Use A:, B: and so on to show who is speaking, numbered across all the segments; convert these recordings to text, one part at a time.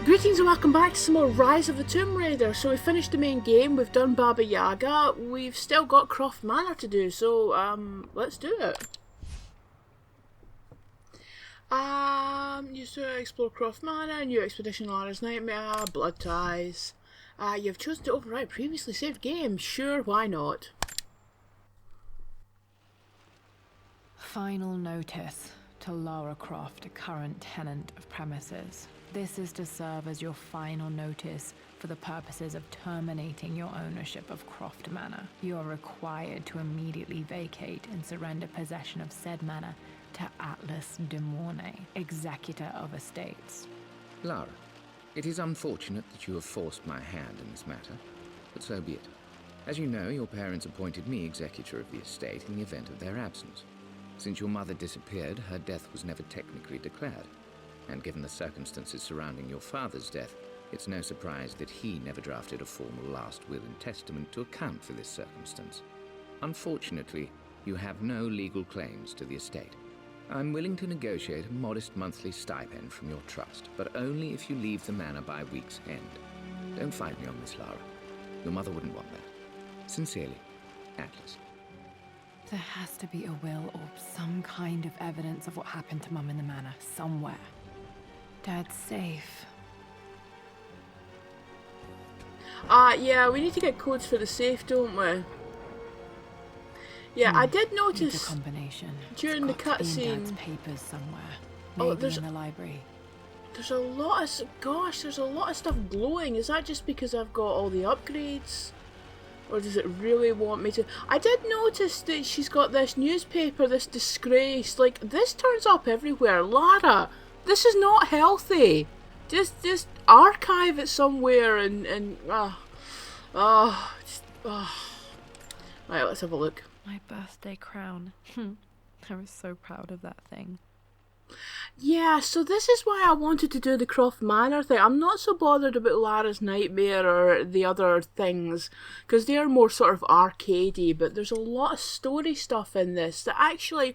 A: Greetings and welcome back to some more Rise of the Tomb Raider. So we finished the main game, we've done Baba Yaga, we've still got Croft Manor to do, so let's do it. You to explore Croft Manor, new expedition Lara's Nightmare, blood ties. You've chosen to overwrite previously saved game, sure, why not?
B: Final notice to Lara Croft, a current tenant of premises. This is to serve as your final notice for the purposes of terminating your ownership of Croft Manor. You are required to immediately vacate and surrender possession of said manor to Atlas de Mornay, executor of estates.
C: Lara, it is unfortunate that you have forced my hand in this matter, but so be it. As you know, your parents appointed me executor of the estate in the event of their absence. Since your mother disappeared, her death was never technically declared. And given the circumstances surrounding your father's death, it's no surprise that he never drafted a formal last will and testament to account for this circumstance. Unfortunately, you have no legal claims to the estate. I'm willing to negotiate a modest monthly stipend from your trust, but only if you leave the manor by week's end. Don't fight me on this, Lara. Your mother wouldn't want that. Sincerely, Atlas.
B: There has to be a will or some kind of evidence of what happened to Mum in the manor, somewhere. Dad's safe.
A: Yeah, we need to get codes for the safe, don't we? Yeah, I did notice
B: a combination.
A: during the cutscene.
B: Dad's papers somewhere. Maybe in the library.
A: There's a lot of stuff glowing. Is that just because I've got all the upgrades? Or does it really want me to? I did notice that she's got this newspaper, this disgrace. Like, this turns up everywhere. Lara, this is not healthy. Just archive it somewhere and Right, let's have a look.
B: My birthday crown. I was so proud of that thing.
A: Yeah, so this is why I wanted to do the Croft Manor thing. I'm not so bothered about Lara's Nightmare or the other things, because they're more sort of arcadey, but there's a lot of story stuff in this that actually,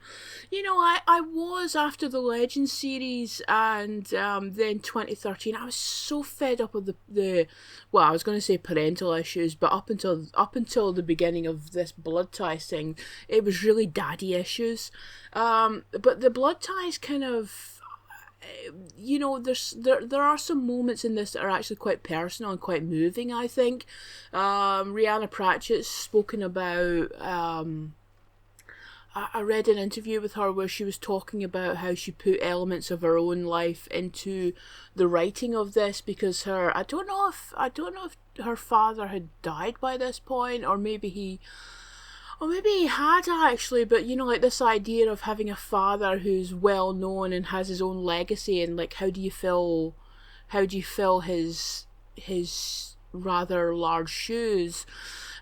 A: you know, I was after the Legend series and then 2013, I was so fed up with the well, I was going to say parental issues, but up until the beginning of this blood ties thing, it was really daddy issues. But the blood ties kind of, you know, there are some moments in this that are actually quite personal and quite moving, I think. Rhianna Pratchett's spoken about, I read an interview with her where she was talking about how she put elements of her own life into the writing of this, because I don't know if her father had died by this point, or maybe he had actually, but you know, like this idea of having a father who's well known and has his own legacy, and like how do you fill his rather large shoes.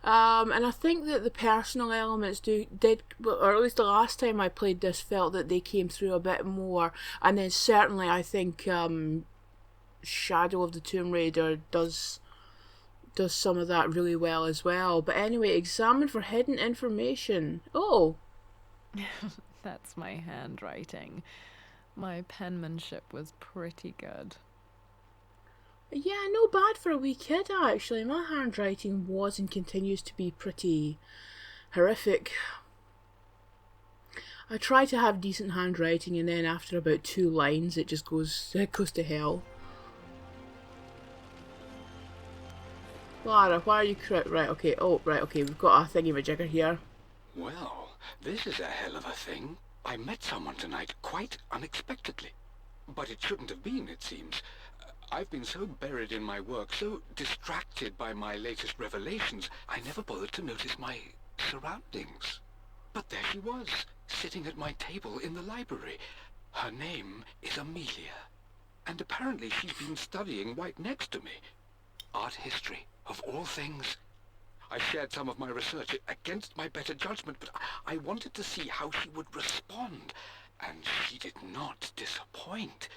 A: And I think that the personal elements did, or at least the last time I played this, felt that they came through a bit more. And then certainly I think Shadow of the Tomb Raider does some of that really well as well. But anyway, examine for hidden information. Oh.
B: That's my handwriting. My penmanship was pretty good.
A: Yeah, no bad for a wee kid, actually. My handwriting was and continues to be pretty horrific. I try to have decent handwriting, and then after about 2 lines it just goes to hell. Lara, why are you right, okay, we've got a thingy-majigger here.
D: Well, this is a hell of a thing. I met someone tonight quite unexpectedly. But it shouldn't have been, it seems. I've been so buried in my work, so distracted by my latest revelations, I never bothered to notice my surroundings. But there she was, sitting at my table in the library. Her name is Amelia. And apparently she's been studying right next to me. Art history, of all things. I shared some of my research against my better judgment, but I wanted to see how she would respond. And she did not disappoint.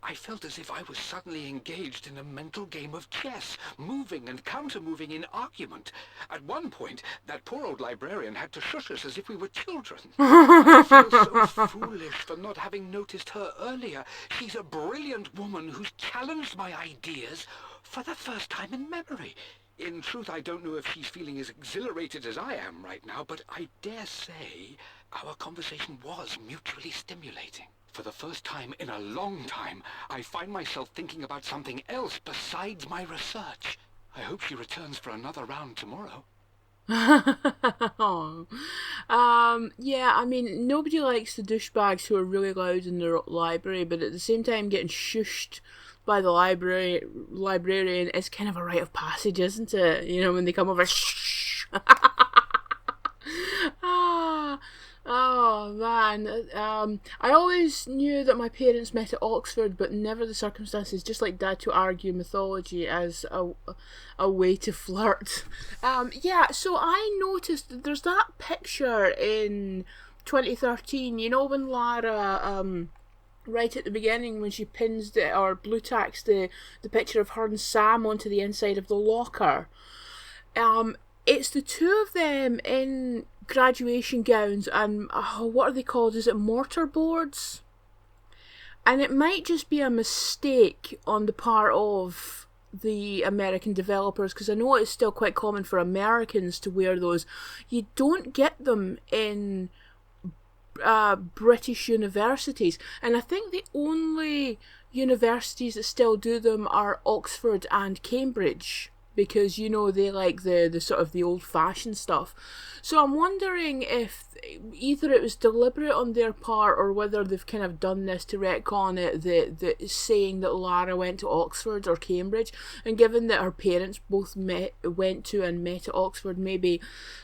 D: I felt as if I was suddenly engaged in a mental game of chess, moving and counter-moving in argument. At one point, that poor old librarian had to shush us as if we were children. I feel so foolish for not having noticed her earlier. She's a brilliant woman who's challenged my ideas for the first time in memory. In truth, I don't know if she's feeling as exhilarated as I am right now, but I dare say our conversation was mutually stimulating. For the first time in a long time, I find myself thinking about something else besides my research. I hope she returns for another round tomorrow.
A: Yeah, I mean, nobody likes the douchebags who are really loud in their library, but at the same time getting shushed by the librarian is kind of a rite of passage, isn't it? You know, when they come over, shh. ah, oh man. I always knew that my parents met at Oxford, but never the circumstances. Just like Dad to argue mythology as a way to flirt. Yeah. So I noticed that there's that picture in 2013. You know when Lara right at the beginning when she pins or blue tacks the picture of her and Sam onto the inside of the locker. It's the two of them in graduation gowns and what are they called? Is it mortar boards? And it might just be a mistake on the part of the American developers, because I know it's still quite common for Americans to wear those. You don't get them in British universities, and I think the only universities that still do them are Oxford and Cambridge, because you know they like the sort of the old-fashioned stuff. So I'm wondering if either it was deliberate on their part or whether they've kind of done this to retcon it, the saying that Lara went to Oxford or Cambridge, and given that her parents both went to and met at Oxford, maybe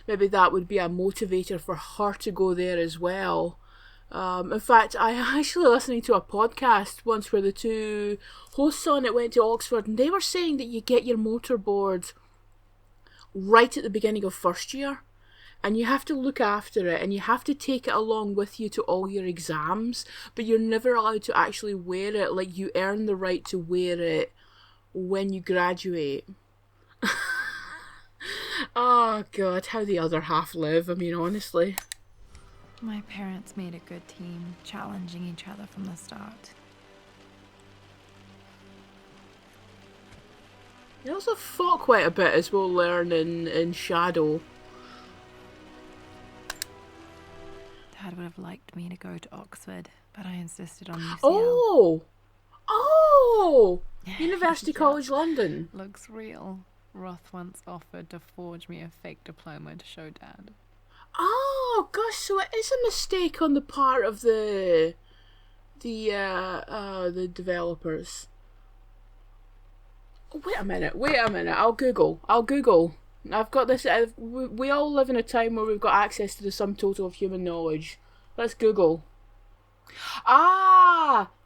A: that would be a motivator for her to go there as well. In fact, I actually listening to a podcast once where the two hosts on it went to Oxford, and they were saying that you get your motorboard right at the beginning of first year, and you have to look after it, and you have to take it along with you to all your exams, but you're never allowed to actually wear it. Like, you earn the right to wear it when you graduate. Oh god, how the other half live, I mean, honestly.
B: My parents made a good team, challenging each other from the start.
A: They also fought quite a bit, as we'll learn in Shadow.
B: Dad would have liked me to go to Oxford, but I insisted on UCL.
A: Oh! University
B: Yeah.
A: College London.
B: Looks real. Roth once offered to forge me a fake diploma to show Dad.
A: Oh gosh, so it is a mistake on the part of the developers. Oh, wait a minute. I'll Google. I've got this. We all live in a time where we've got access to the sum total of human knowledge. Let's Google.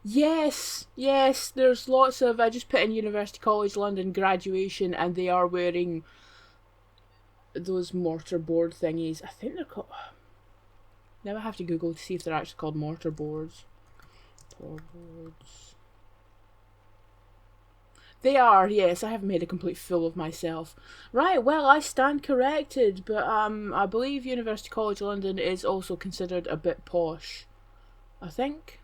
A: Yes. There's lots of. I just put in University College London graduation, and they are wearing those mortarboard thingies. I think they're called. Now I have to Google to see if they're actually called mortarboards. Boards. They are, yes. I haven't made a complete fool of myself. Right, well, I stand corrected, but I believe University College London is also considered a bit posh. I think.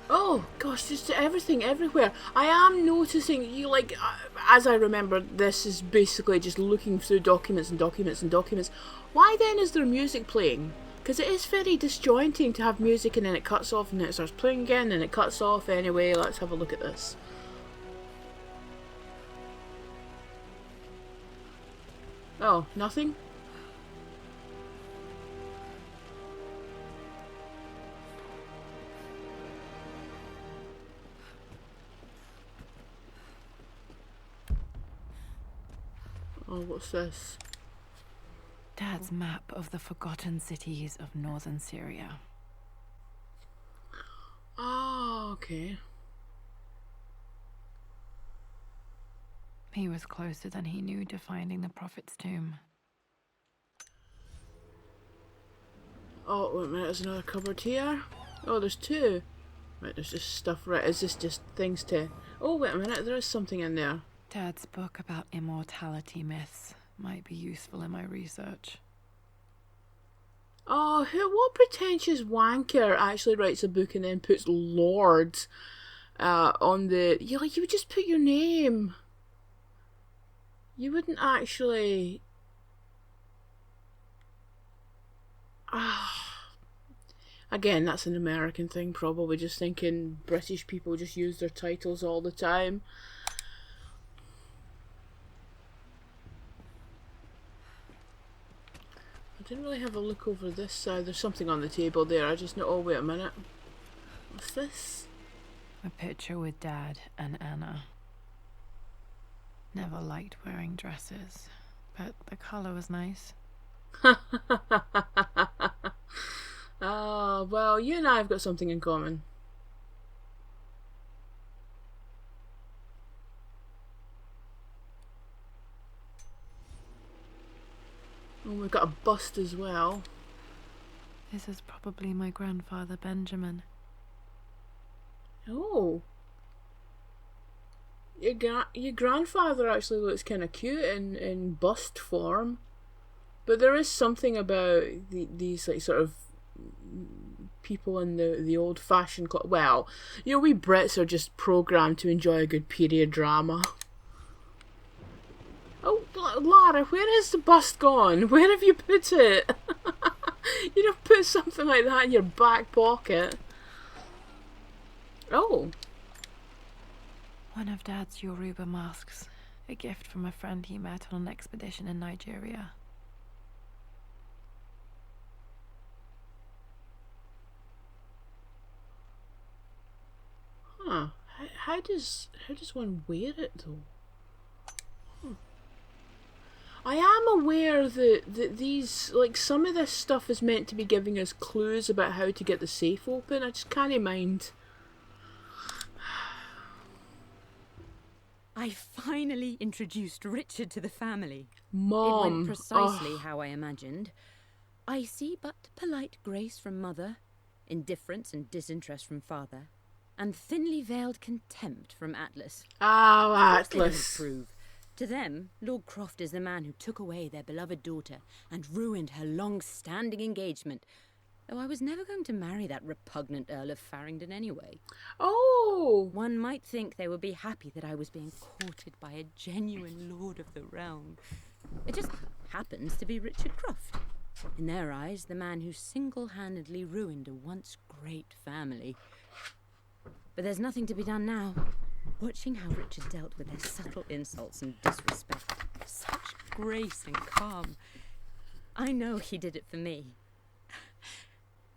A: Oh gosh, just everything everywhere. I am noticing you as I remember, this is basically just looking through documents and documents and documents. Why then is there music playing? Because it is very disjointing to have music and then it cuts off and then it starts playing again and it cuts off. Anyway, let's have a look at this. Oh, nothing? Oh, what's this?
B: Dad's map of the forgotten cities of northern Syria.
A: Oh, okay.
B: He was closer than he knew to finding the Prophet's tomb.
A: Oh, wait a minute, there's another cupboard here. Oh, there's two. Right, there's just stuff, right, is this just things to... Oh, wait a minute, there is something in there.
B: Dad's book about immortality myths might be useful in my research.
A: Oh, what pretentious wanker actually writes a book and then puts Lord on the... You would just put your name. You wouldn't actually... Again, that's an American thing, probably, just thinking British people just use their titles all the time. I didn't really have a look over this side. There's something on the table there. I just know... Oh, wait a minute. What's this?
B: A picture with Dad and Anna. Never liked wearing dresses, but the colour was nice.
A: Ah, well, you and I have got something in common. Oh, we've got a bust as well.
B: This is probably my grandfather Benjamin.
A: Oh. Your grandfather actually looks kind of cute in bust form. But there is something about these like sort of people in the old-fashioned... Well, you know, we Brits are just programmed to enjoy a good period drama. Oh, Lara, where is the bust gone? Where have you put it? You don't put something like that in your back pocket. Oh.
B: One of Dad's Yoruba masks. A gift from a friend he met on an expedition in Nigeria.
A: Huh. How does one wear it though? I am aware that these, like, some of this stuff is meant to be giving us clues about how to get the safe open. I just can't mind.
E: I finally introduced Richard to the family.
A: Mom.
E: It went precisely how I imagined. I see but polite grace from mother, indifference and disinterest from father, and thinly veiled contempt from Atlas.
A: Oh,
E: Of course they don't
A: Atlas.
E: approve. To them, Lord Croft is the man who took away their beloved daughter and ruined her long-standing engagement, though I was never going to marry that repugnant Earl of Farringdon anyway.
A: Oh.
E: One might think they would be happy that I was being courted by a genuine lord of the realm. It just happens to be Richard Croft. In their eyes, the man who single-handedly ruined a once great family. But there's nothing to be done now. Watching how Richard dealt with their subtle insults and disrespect, such grace and calm. I know he did it for me.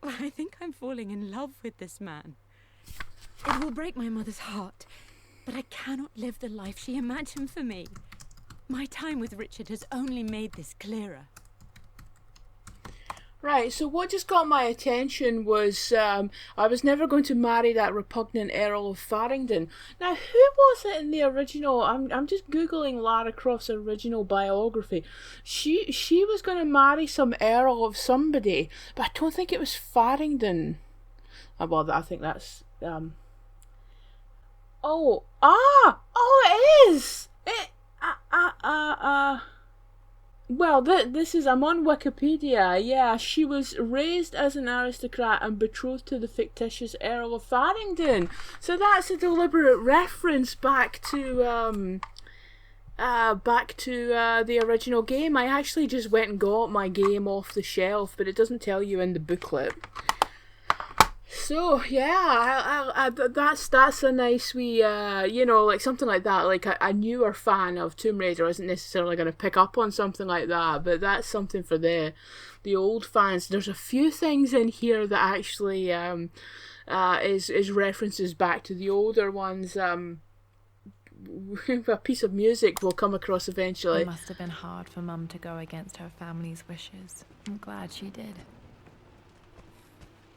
E: But I think I'm falling in love with this man. It will break my mother's heart, but I cannot live the life she imagined for me. My time with Richard has only made this clearer.
A: Right, so what just got my attention was I was never going to marry that repugnant Earl of Farringdon. Now, who was it in the original? I'm just googling Lara Croft's original biography. She was going to marry some Earl of somebody, but I don't think it was Farringdon. Well, I think that's Oh, it is. Well, this is... I'm on Wikipedia. Yeah, she was raised as an aristocrat and betrothed to the fictitious Earl of Farringdon. So that's a deliberate reference back to the original game. I actually just went and got my game off the shelf, but it doesn't tell you in the booklet. So yeah, that's a nice wee like something like that. Like a newer fan of Tomb Raider isn't necessarily going to pick up on something like that, but that's something for the old fans. There's a few things in here that actually is references back to the older ones. A piece of music we'll come across eventually.
B: It must have been hard for Mum to go against her family's wishes. I'm glad she did.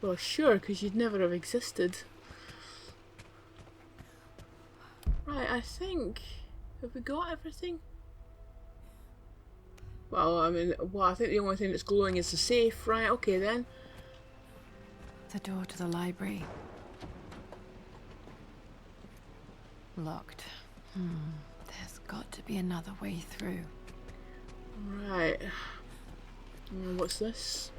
A: Well, sure, because you'd never have existed. Right, I think... Have we got everything? Well, I think the only thing that's glowing is the safe. Right, okay then.
B: The door to the library. Locked. There's got to be another way through.
A: Right. What's this?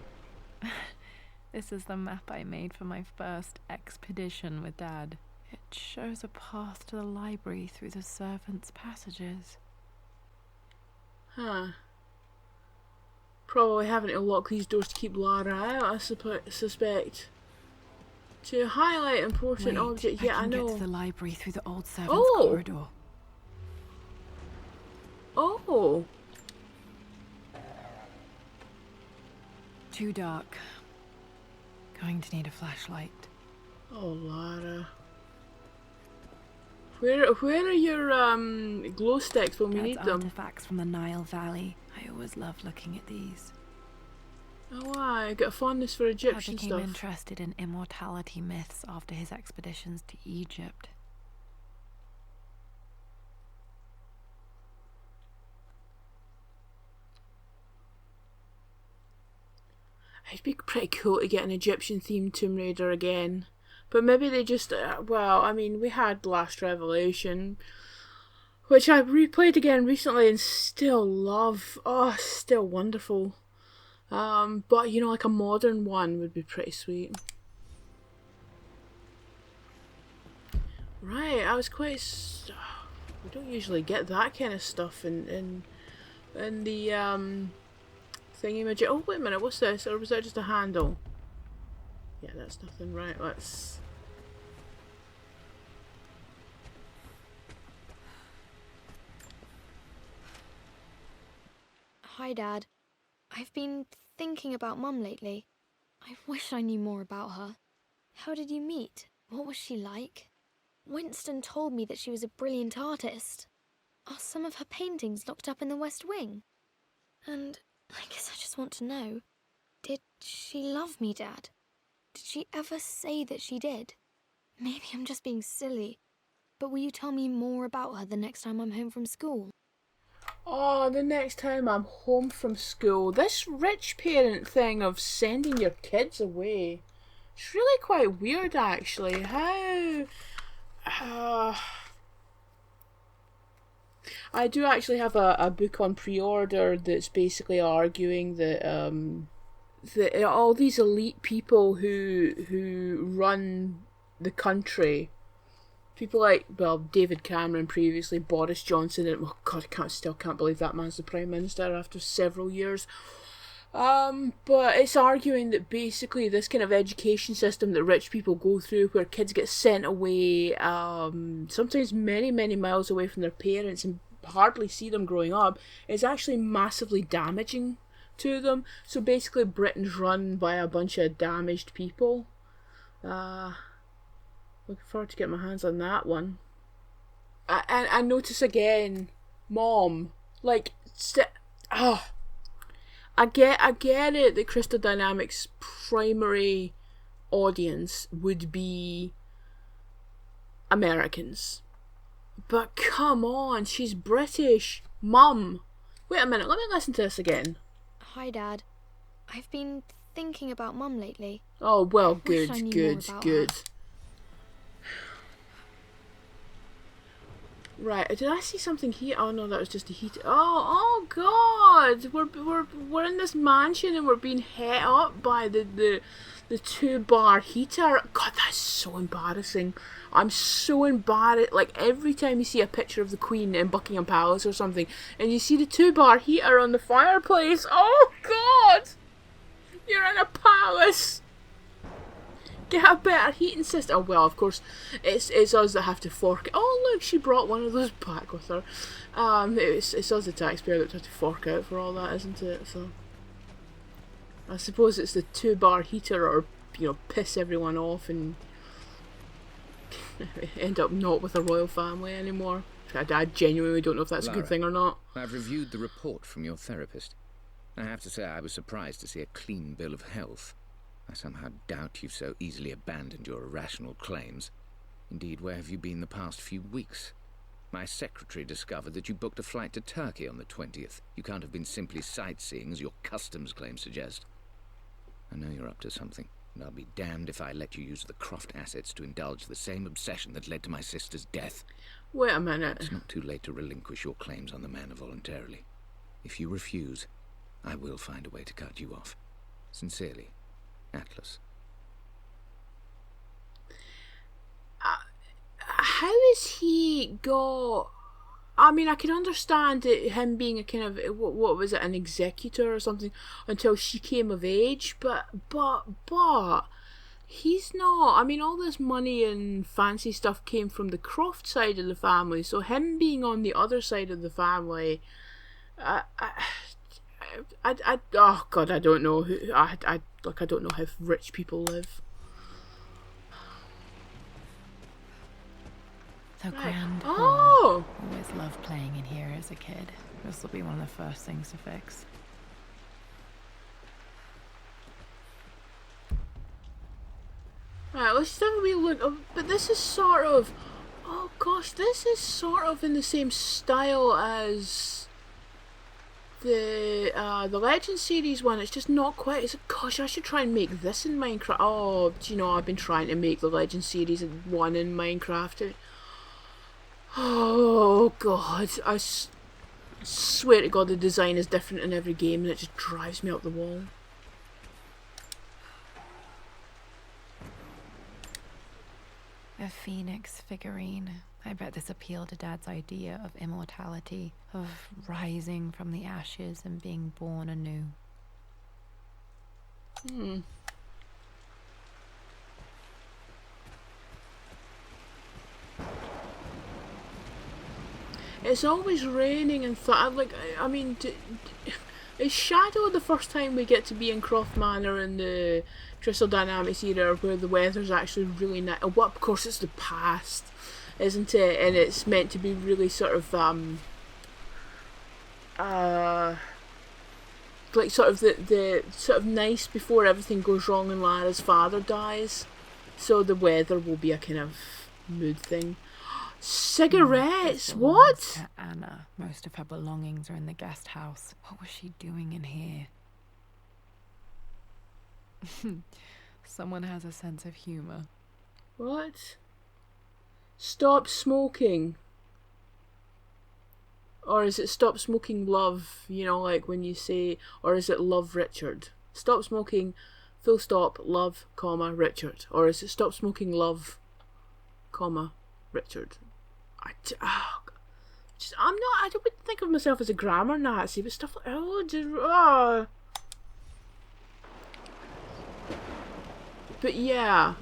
B: This is the map I made for my first expedition with Dad. It shows a path to the library through the servants' passages.
A: Huh. Probably having to lock these doors to keep Lara out, I suspect. To highlight important objects, yeah, I know.
B: Get to the library through the old servants' corridor.
A: Oh!
B: Too dark. Going to need a flashlight.
A: Oh, Lara. Where are your glow sticks when we need them?
B: Artifacts from the Nile Valley. I always loved looking at these.
A: Oh, I got a fondness for Egyptian
B: I became
A: stuff.
B: interested in immortality myths after his expeditions to Egypt.
A: It'd be pretty cool to get an Egyptian-themed Tomb Raider again. But maybe they just... well, I mean, we had Last Revelation, which I replayed again recently and still love. Oh, still wonderful. But, you know, like a modern one would be pretty sweet. Right, I was quite... we don't usually get that kind of stuff in the, thingy-majig. Oh, wait a minute, what's this? Or was that just a handle? Yeah, that's nothing. Right, let's...
F: Hi, Dad. I've been thinking about Mum lately. I wish I knew more about her. How did you meet? What was she like? Winston told me that she was a brilliant artist. Are some of her paintings locked up in the West Wing? And I guess I just want to know, did she love me, Dad? Did she ever say that she did? Maybe I'm just being silly, but will you tell me more about her the next time I'm home from school?
A: Oh, the next time I'm home from school. This rich parent thing of sending your kids away. It's really quite weird, actually. How... I do actually have a book on pre-order that's basically arguing that that all these elite people who run the country, people like, well, David Cameron previously, Boris Johnson, and oh god, I still can't believe that man's the Prime Minister after several years. But it's arguing that basically this kind of education system that rich people go through, where kids get sent away, sometimes many, many miles away from their parents and hardly see them growing up, is actually massively damaging to them. So basically Britain's run by a bunch of damaged people. Looking forward to getting my hands on that one. I notice again, Mom, like, I get it that Crystal Dynamics' primary audience would be Americans. But come on, she's British. Mum. Wait a minute, let me listen to this again.
F: Hi, Dad. I've been thinking about Mum lately.
A: Oh, well,
F: I wish I
A: good,
F: knew
A: good,
F: more about
A: good.
F: her.
A: Right, did I see something here? Oh no, that was just a heat. Oh God! We're in this mansion and we're being hit up by the 2-bar heater. God, that's so embarrassing. I'm so embarrassed. Like every time you see a picture of the Queen in Buckingham Palace or something, and you see the 2-bar heater on the fireplace. Oh God! You're in a palace. Get a better heating system. Oh well, of course, it's us that have to fork. Oh look, she brought one of those back with her. It's us the taxpayer that have to fork out for all that, isn't it? So I suppose it's the 2-bar heater, or piss everyone off and end up not with a royal family anymore. I genuinely don't know if that's
C: Lara,
A: a good thing or not.
C: I've reviewed the report from your therapist. I have to say I was surprised to see a clean bill of health. I somehow doubt you've so easily abandoned your irrational claims. Indeed, where have you been the past few weeks? My secretary discovered that you booked a flight to Turkey on the 20th. You can't have been simply sightseeing, as your customs claims suggest. I know you're up to something. And I'll be damned if I let you use the Croft assets to indulge the same obsession that led to my sister's death.
A: Wait a minute.
C: It's not too late to relinquish your claims on the manor voluntarily. If you refuse, I will find a way to cut you off. Sincerely, Atlas.
A: How is he got... I mean, I can understand him being a kind of, what was it, an executor or something, until she came of age, but, he's not. I mean, all this money and fancy stuff came from the Croft side of the family, so him being on the other side of the family, oh God, I don't know I don't know how rich people live.
B: The grand
A: Oh!
B: Always loved playing in here as a kid. This will be one of the first things to fix.
A: Right, let's just have a wee look. Oh, but this is sort of... Oh gosh, this is sort of in the same style as the Legend series one. It's just not quite... Gosh, I should try and make this in Minecraft. Oh, do you know, I've been trying to make the Legend series one in Minecraft. Oh God, I swear to God the design is different in every game and it just drives me up the wall.
B: A phoenix figurine. I bet this appealed to Dad's idea of immortality, of rising from the ashes and being born anew. It's always raining and I mean, is Shadow the first time we get to be in Croft Manor in the Crystal Dynamics era where the weather's actually really nice? Well, of course it's the past, isn't it? And it's meant to be really sort of like sort of the sort of nice before everything goes wrong and Lara's father dies. So the weather will be a kind of mood thing. Cigarettes? What? To Anna. Most of her belongings are in the guest house. What was she doing in here? Someone has a sense of humor.
A: What? Stop smoking. Or is it stop smoking love? You know, like when you say, or is it love Richard? Stop smoking, full stop, love, comma, Richard. Or is it stop smoking love, comma, Richard? I wouldn't think of myself as a grammar Nazi, but stuff like, But yeah,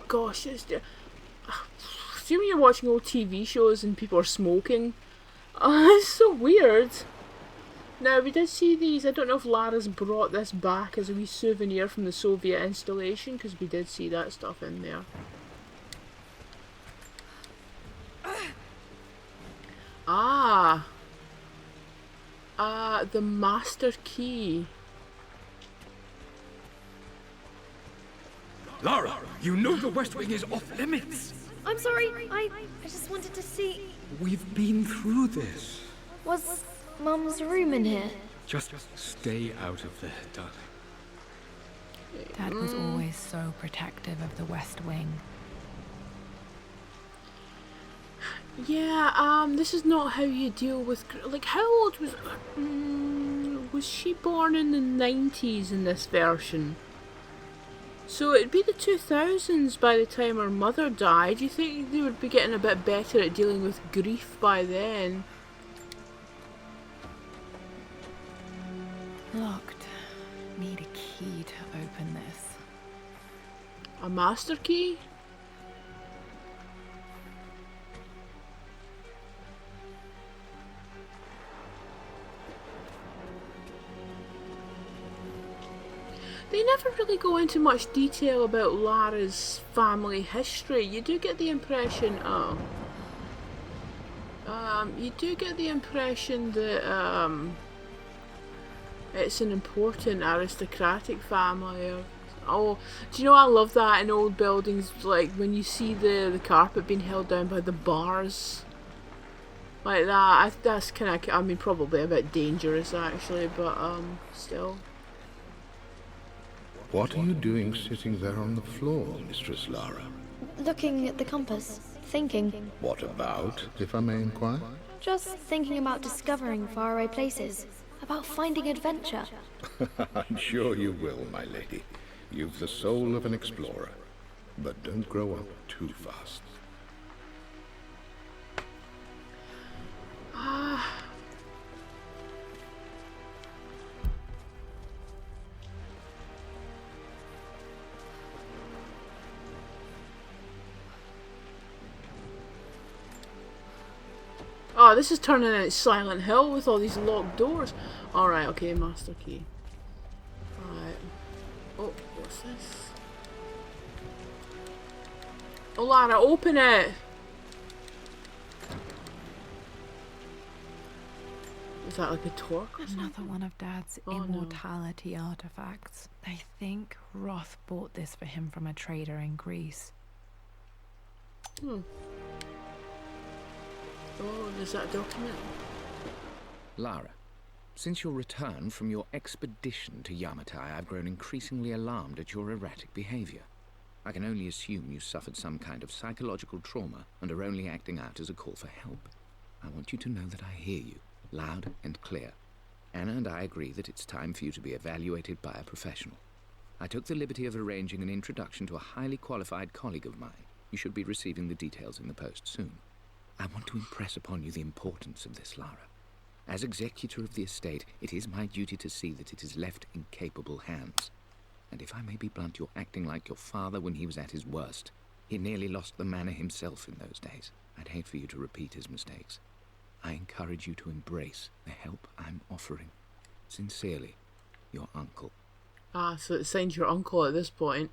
A: gosh, see when you're watching old TV shows and people are smoking, it's so weird. Now, we did see these, I don't know if Lara's brought this back as a wee souvenir from the Soviet installation, because we did see that stuff in there. The master key.
D: Lara, you know the West Wing is off limits.
F: I'm sorry, I just wanted to see...
D: We've been through this.
F: Was Mum's room in here?
D: Just stay out of there, darling.
B: Dad was always so protective of the West Wing.
A: Yeah, this is not how you deal with... Like, how old was... was she born in the 90s in this version? So it'd be the 2000s by the time her mother died. Do you think they would be getting a bit better at dealing with grief by then?
B: Locked. Need a key to open this.
A: A master key? They never really go into much detail about Lara's family history. You do get the impression, you do get the impression that, it's an important aristocratic family. Oh, do you know, I love that in old buildings, like when you see the carpet being held down by the bars. Like that, that's kind of, I mean, probably a bit dangerous actually, but, still.
G: What are you doing sitting there on the floor, Mistress Lara?
F: Looking at the compass, thinking.
G: What about, if I may inquire?
F: Just thinking about discovering faraway places, about finding adventure.
G: I'm sure you will, my lady. You've the soul of an explorer. But don't grow up too fast.
A: Oh, this is turning into Silent Hill with all these locked doors. Alright, okay, master key. Alright. Oh, what's this? Oh, Lara, open it! Is that like a torque or something?
B: Another one of Dad's immortality artifacts. I think Roth bought this for him from a trader in Greece.
A: Oh, is that a document?
C: Lara, since your return from your expedition to Yamatai, I've grown increasingly alarmed at your erratic behavior. I can only assume you suffered some kind of psychological trauma and are only acting out as a call for help. I want you to know that I hear you, loud and clear. Anna and I agree that it's time for you to be evaluated by a professional. I took the liberty of arranging an introduction to a highly qualified colleague of mine. You should be receiving the details in the post soon. I want to impress upon you the importance of this, Lara. As executor of the estate, it is my duty to see that it is left in capable hands. And if I may be blunt, you're acting like your father when he was at his worst. He nearly lost the manor himself in those days. I'd hate for you to repeat his mistakes. I encourage you to embrace the help I'm offering. Sincerely, your uncle.
A: Ah, so it signed your uncle at this point.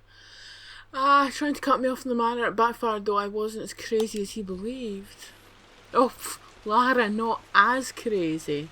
A: Trying to cut me off from the manor. It backfired, though I wasn't as crazy as he believed. Oh, Lara, not as crazy.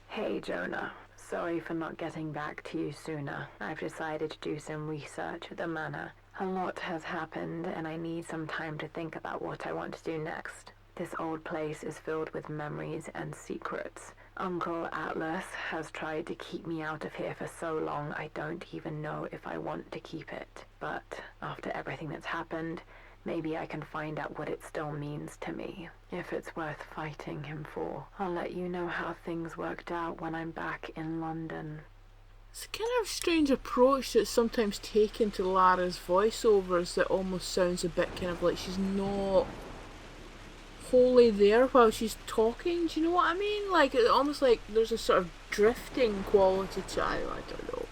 B: Hey, Jonah. Sorry for not getting back to you sooner. I've decided to do some research at the manor. A lot has happened, and I need some time to think about what I want to do next. This old place is filled with memories and secrets. Uncle Atlas has tried to keep me out of here for so long, I don't even know if I want to keep it. But after everything that's happened, maybe I can find out what it still means to me. If it's worth fighting him for. I'll let you know how things worked out when I'm back in London.
A: It's a kind of strange approach that's sometimes taken to Lara's voiceovers that almost sounds a bit kind of like she's not wholly there while she's talking. Do you know what I mean? Like, almost like there's a sort of drifting quality to it. I don't know.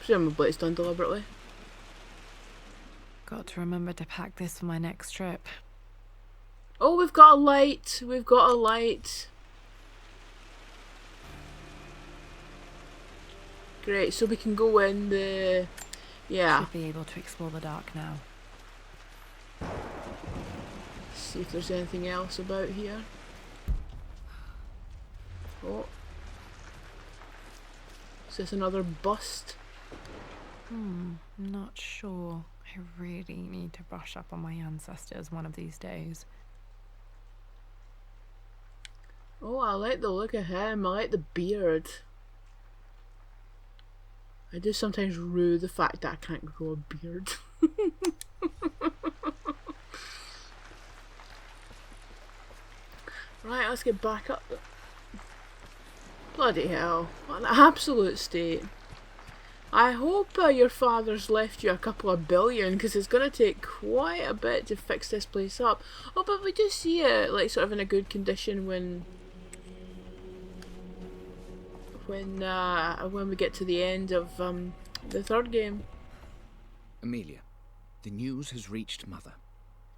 A: Presumably it's done deliberately.
B: Got to remember to pack this for my next trip.
A: Oh, we've got a light. We've got a light. Great, so we can go in the... Yeah.
B: Should be able to explore the dark now.
A: See if there's anything else about here. Oh. Is this another bust?
B: Not sure. I really need to brush up on my ancestors one of these days.
A: Oh, I like the look of him. I like the beard. I do sometimes rue the fact that I can't grow a beard. Right, let's get back up. Bloody hell. What an absolute state. I hope your father's left you a couple of billion, because it's going to take quite a bit to fix this place up. Oh, but we do see it, like, sort of in a good condition when we get to the end of the third game.
C: Amelia, the news has reached Mother.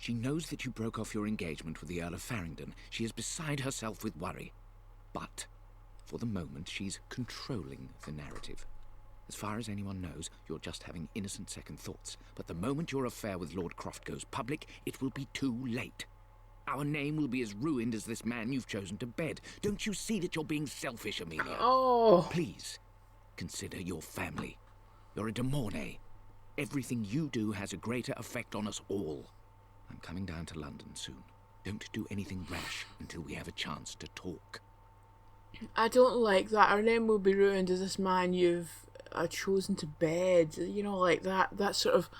C: She knows that you broke off your engagement with the Earl of Farringdon. She is beside herself with worry. But, for the moment, she's controlling the narrative. As far as anyone knows, you're just having innocent second thoughts. But the moment your affair with Lord Croft goes public, it will be too late. Our name will be as ruined as this man you've chosen to bed. Don't you see that you're being selfish, Amelia?
A: Oh.
C: Please, consider your family. You're a de Mornay. Everything you do has a greater effect on us all. I'm coming down to London soon. Don't do anything rash until we have a chance to talk.
A: I don't like that. Our name will be ruined as this man you've chosen to bed. You know, like that sort of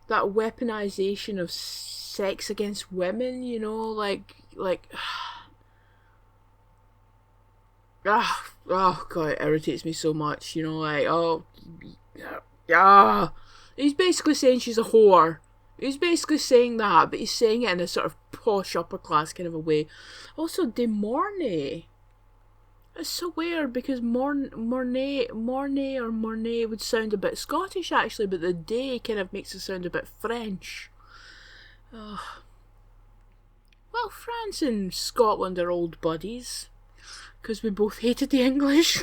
A: that weaponization of sex against women. You know, like oh god, it irritates me so much. You know, like he's basically saying she's a whore. He's basically saying that, but he's saying it in a sort of posh upper class kind of a way. Also, de Mornay. It's so weird because Mornay would sound a bit Scottish actually, but the day kind of makes it sound a bit French. Well, France and Scotland are old buddies because we both hated the English.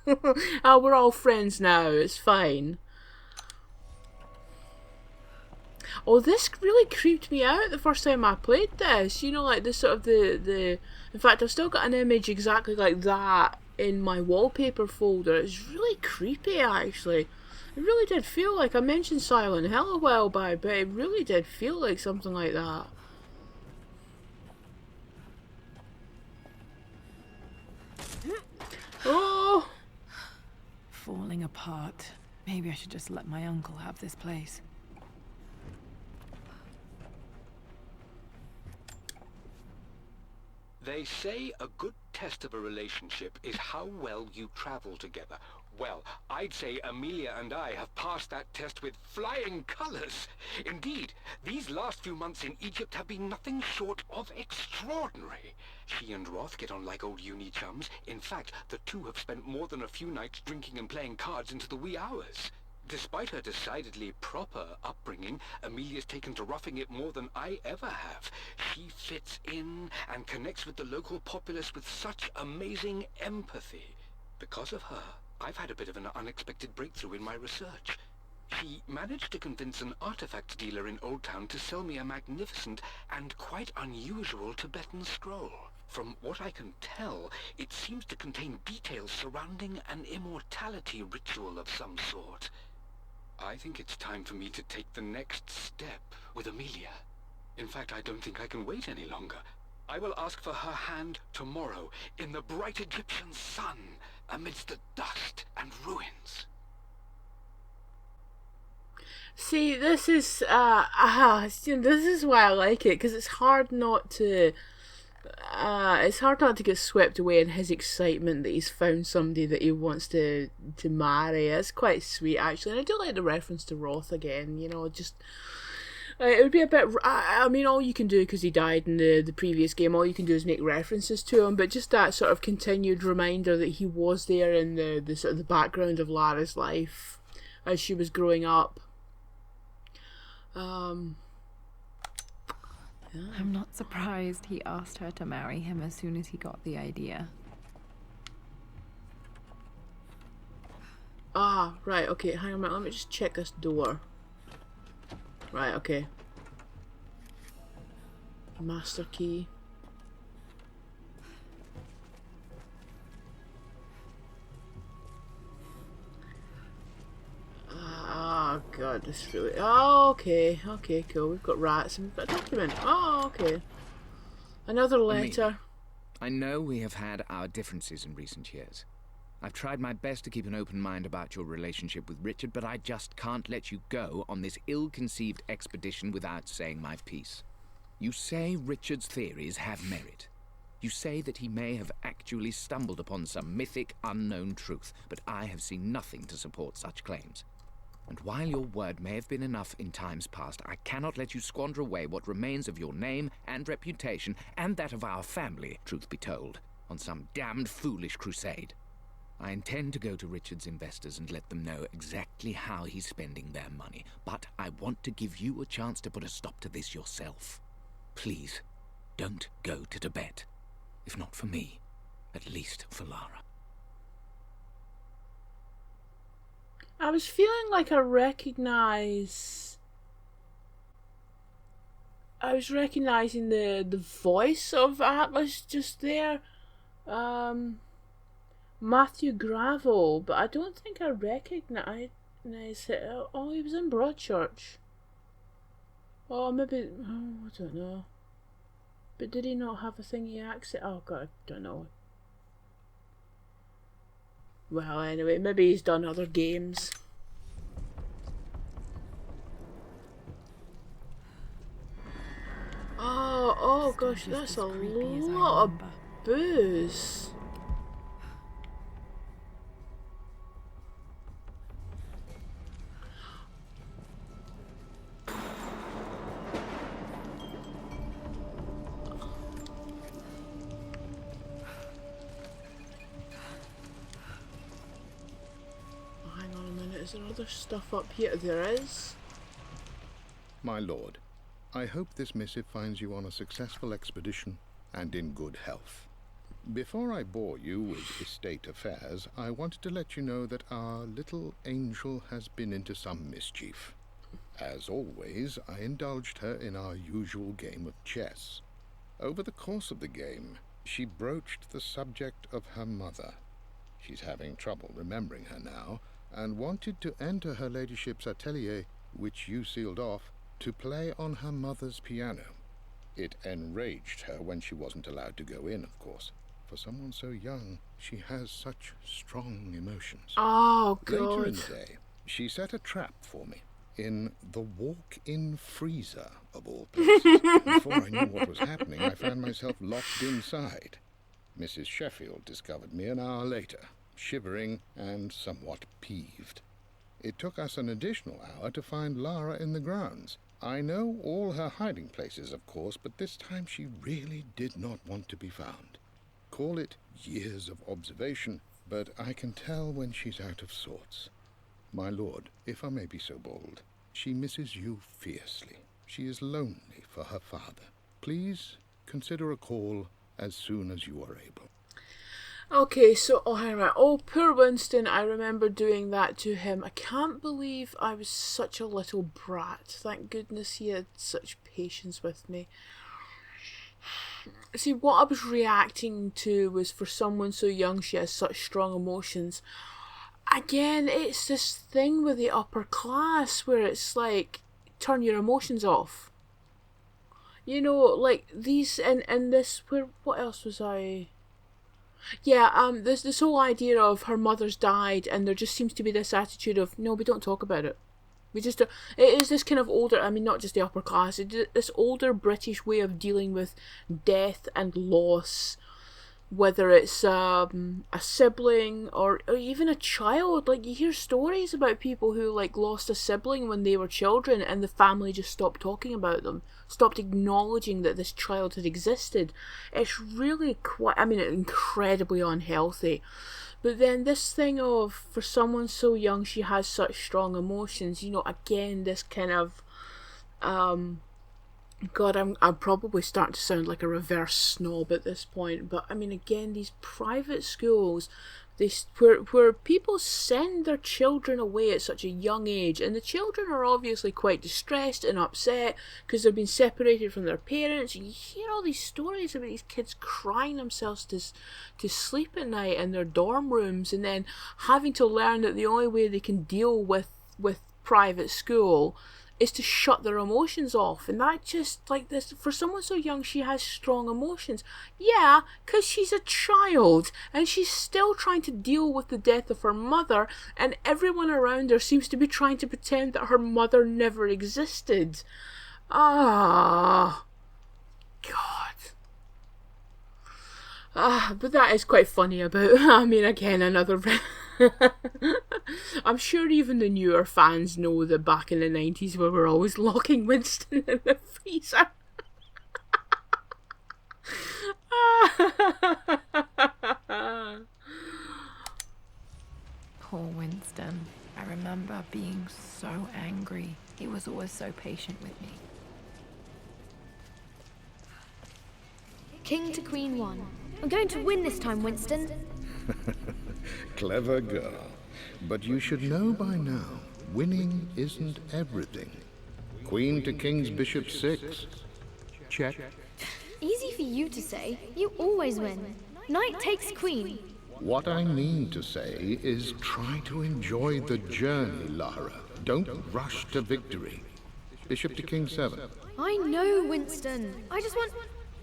A: We're all friends now. It's fine. Oh, this really creeped me out the first time I played this. You know, like the sort of the. In fact, I've still got an image exactly like that in my wallpaper folder. It's really creepy, actually. It really did feel like, I mentioned Silent Hill a while back, but it really did feel like something like that. Oh!
B: Falling apart. Maybe I should just let my uncle have this place.
D: They say a good test of a relationship is how well you travel together. Well, I'd say Amelia and I have passed that test with flying colours. Indeed, these last few months in Egypt have been nothing short of extraordinary. She and Roth get on like old uni chums. In fact, the two have spent more than a few nights drinking and playing cards into the wee hours. Despite her decidedly proper upbringing, Amelia's taken to roughing it more than I ever have. She fits in and connects with the local populace with such amazing empathy. Because of her, I've had a bit of an unexpected breakthrough in my research. She managed to convince an artifact dealer in Old Town to sell me a magnificent and quite unusual Tibetan scroll. From what I can tell, it seems to contain details surrounding an immortality ritual of some sort. I think it's time for me to take the next step with Amelia. In fact, I don't think I can wait any longer. I will ask for her hand tomorrow in the bright Egyptian sun amidst the dust and ruins.
A: See, this is this is why I like it, because it's hard not to get swept away in his excitement that he's found somebody that he wants to marry. It's quite sweet actually, and I do like the reference to Roth again. You know, just it would be a bit. I mean, all you can do, because he died in the previous game, all you can do is make references to him. But just that sort of continued reminder that he was there in the sort of the background of Lara's life as she was growing up.
B: I'm not surprised he asked her to marry him as soon as he got the idea.
A: Ah, right, okay, hang on a minute, let me just check this door. Right, okay. Master key. Oh god, this really... Oh, okay, cool. We've got rats and we've got a document. Oh, okay. Another letter.
C: I know we have had our differences in recent years. I've tried my best to keep an open mind about your relationship with Richard, but I just can't let you go on this ill-conceived expedition without saying my piece. You say Richard's theories have merit. You say that he may have actually stumbled upon some mythic, unknown truth, but I have seen nothing to support such claims. And while your word may have been enough in times past, I cannot let you squander away what remains of your name and reputation, and that of our family, truth be told, on some damned foolish crusade. I intend to go to Richard's investors and let them know exactly how he's spending their money, but I want to give you a chance to put a stop to this yourself. Please, don't go to Tibet. If not for me, at least for Lara.
A: I was feeling like I was recognizing the voice of Atlas just there. Matthew Gravel, but I don't think I recognize it. Oh, he was in Broadchurch. Oh, maybe... Oh, I don't know. But did he not have a thingy accent? Oh god, I don't know. Well, anyway, maybe he's done other games. Oh gosh,
B: Still
A: that's
B: just
A: a
B: as creepy as I
A: lot of
B: remember.
A: booze. Hang on a minute, is there other stuff up here? There is.
G: My lord, I hope this missive finds you on a successful expedition and in good health. Before I bore you with estate affairs, I wanted to let you know that our little angel has been into some mischief. As always, I indulged her in our usual game of chess. Over the course of the game, she broached the subject of her mother. She's having trouble remembering her now, and wanted to enter her ladyship's atelier, which you sealed off, to play on her mother's piano. It enraged her when she wasn't allowed to go in, of course. For someone so young, she has such strong emotions.
A: Oh
G: Later in
A: god.
G: the day, she set a trap for me in the walk-in freezer, of all places. Before I knew what was happening, I found myself locked inside. Mrs. Sheffield discovered me an hour later, shivering and somewhat peeved. It took us an additional hour to find Lara in the grounds. I know all her hiding places, of course, but this time she really did not want to be found. Call it years of observation, but I can tell when she's out of sorts. My lord, if I may be so bold, she misses you fiercely. She is lonely for her father. Please consider a call as soon as you are able.
A: Okay, so, hang on. Oh, poor Winston, I remember doing that to him. I can't believe I was such a little brat. Thank goodness he had such patience with me. See, what I was reacting to was for someone so young she has such strong emotions. Again, it's this thing with the upper class where it's like, turn your emotions off. You know, like these, and this, where, what else was I... Yeah, this whole idea of her mother's died, and there just seems to be this attitude of, no, we don't talk about it. We just, it is this kind of older, I mean, not just the upper class, this older British way of dealing with death and loss, whether it's a sibling or even a child. Like, you hear stories about people who, like, lost a sibling when they were children, and the family just stopped talking about them, stopped acknowledging that this child had existed. It's really quite, I mean, incredibly unhealthy. But then this thing of, for someone so young, she has such strong emotions, you know, again, this kind of, God, I'm probably starting to sound like a reverse snob at this point, but I mean, again, these private schools, where people send their children away at such a young age, and the children are obviously quite distressed and upset because they've been separated from their parents. And you hear all these stories about these kids crying themselves to sleep at night in their dorm rooms, and then having to learn that the only way they can deal with private school is to shut their emotions off. And that just, like, this, for someone so young, she has strong emotions. Yeah, because she's a child, and she's still trying to deal with the death of her mother, and everyone around her seems to be trying to pretend that her mother never existed. Ah, God. But that is quite funny about, I mean, again, another... I'm sure even the newer fans know that back in the 90s we were always locking Winston in the freezer.
B: Poor Winston. I remember being so angry. He was always so patient with me.
F: King to Queen 1. I'm going to win this time, Winston.
G: Clever girl. But you should know by now, winning isn't everything. Queen to King's Bishop 6. Check.
F: Easy for you to say. You always win. Knight takes queen.
G: What I mean to say is try to enjoy the journey, Lara. Don't rush to victory. Bishop to King 7.
F: I know, Winston. I just want...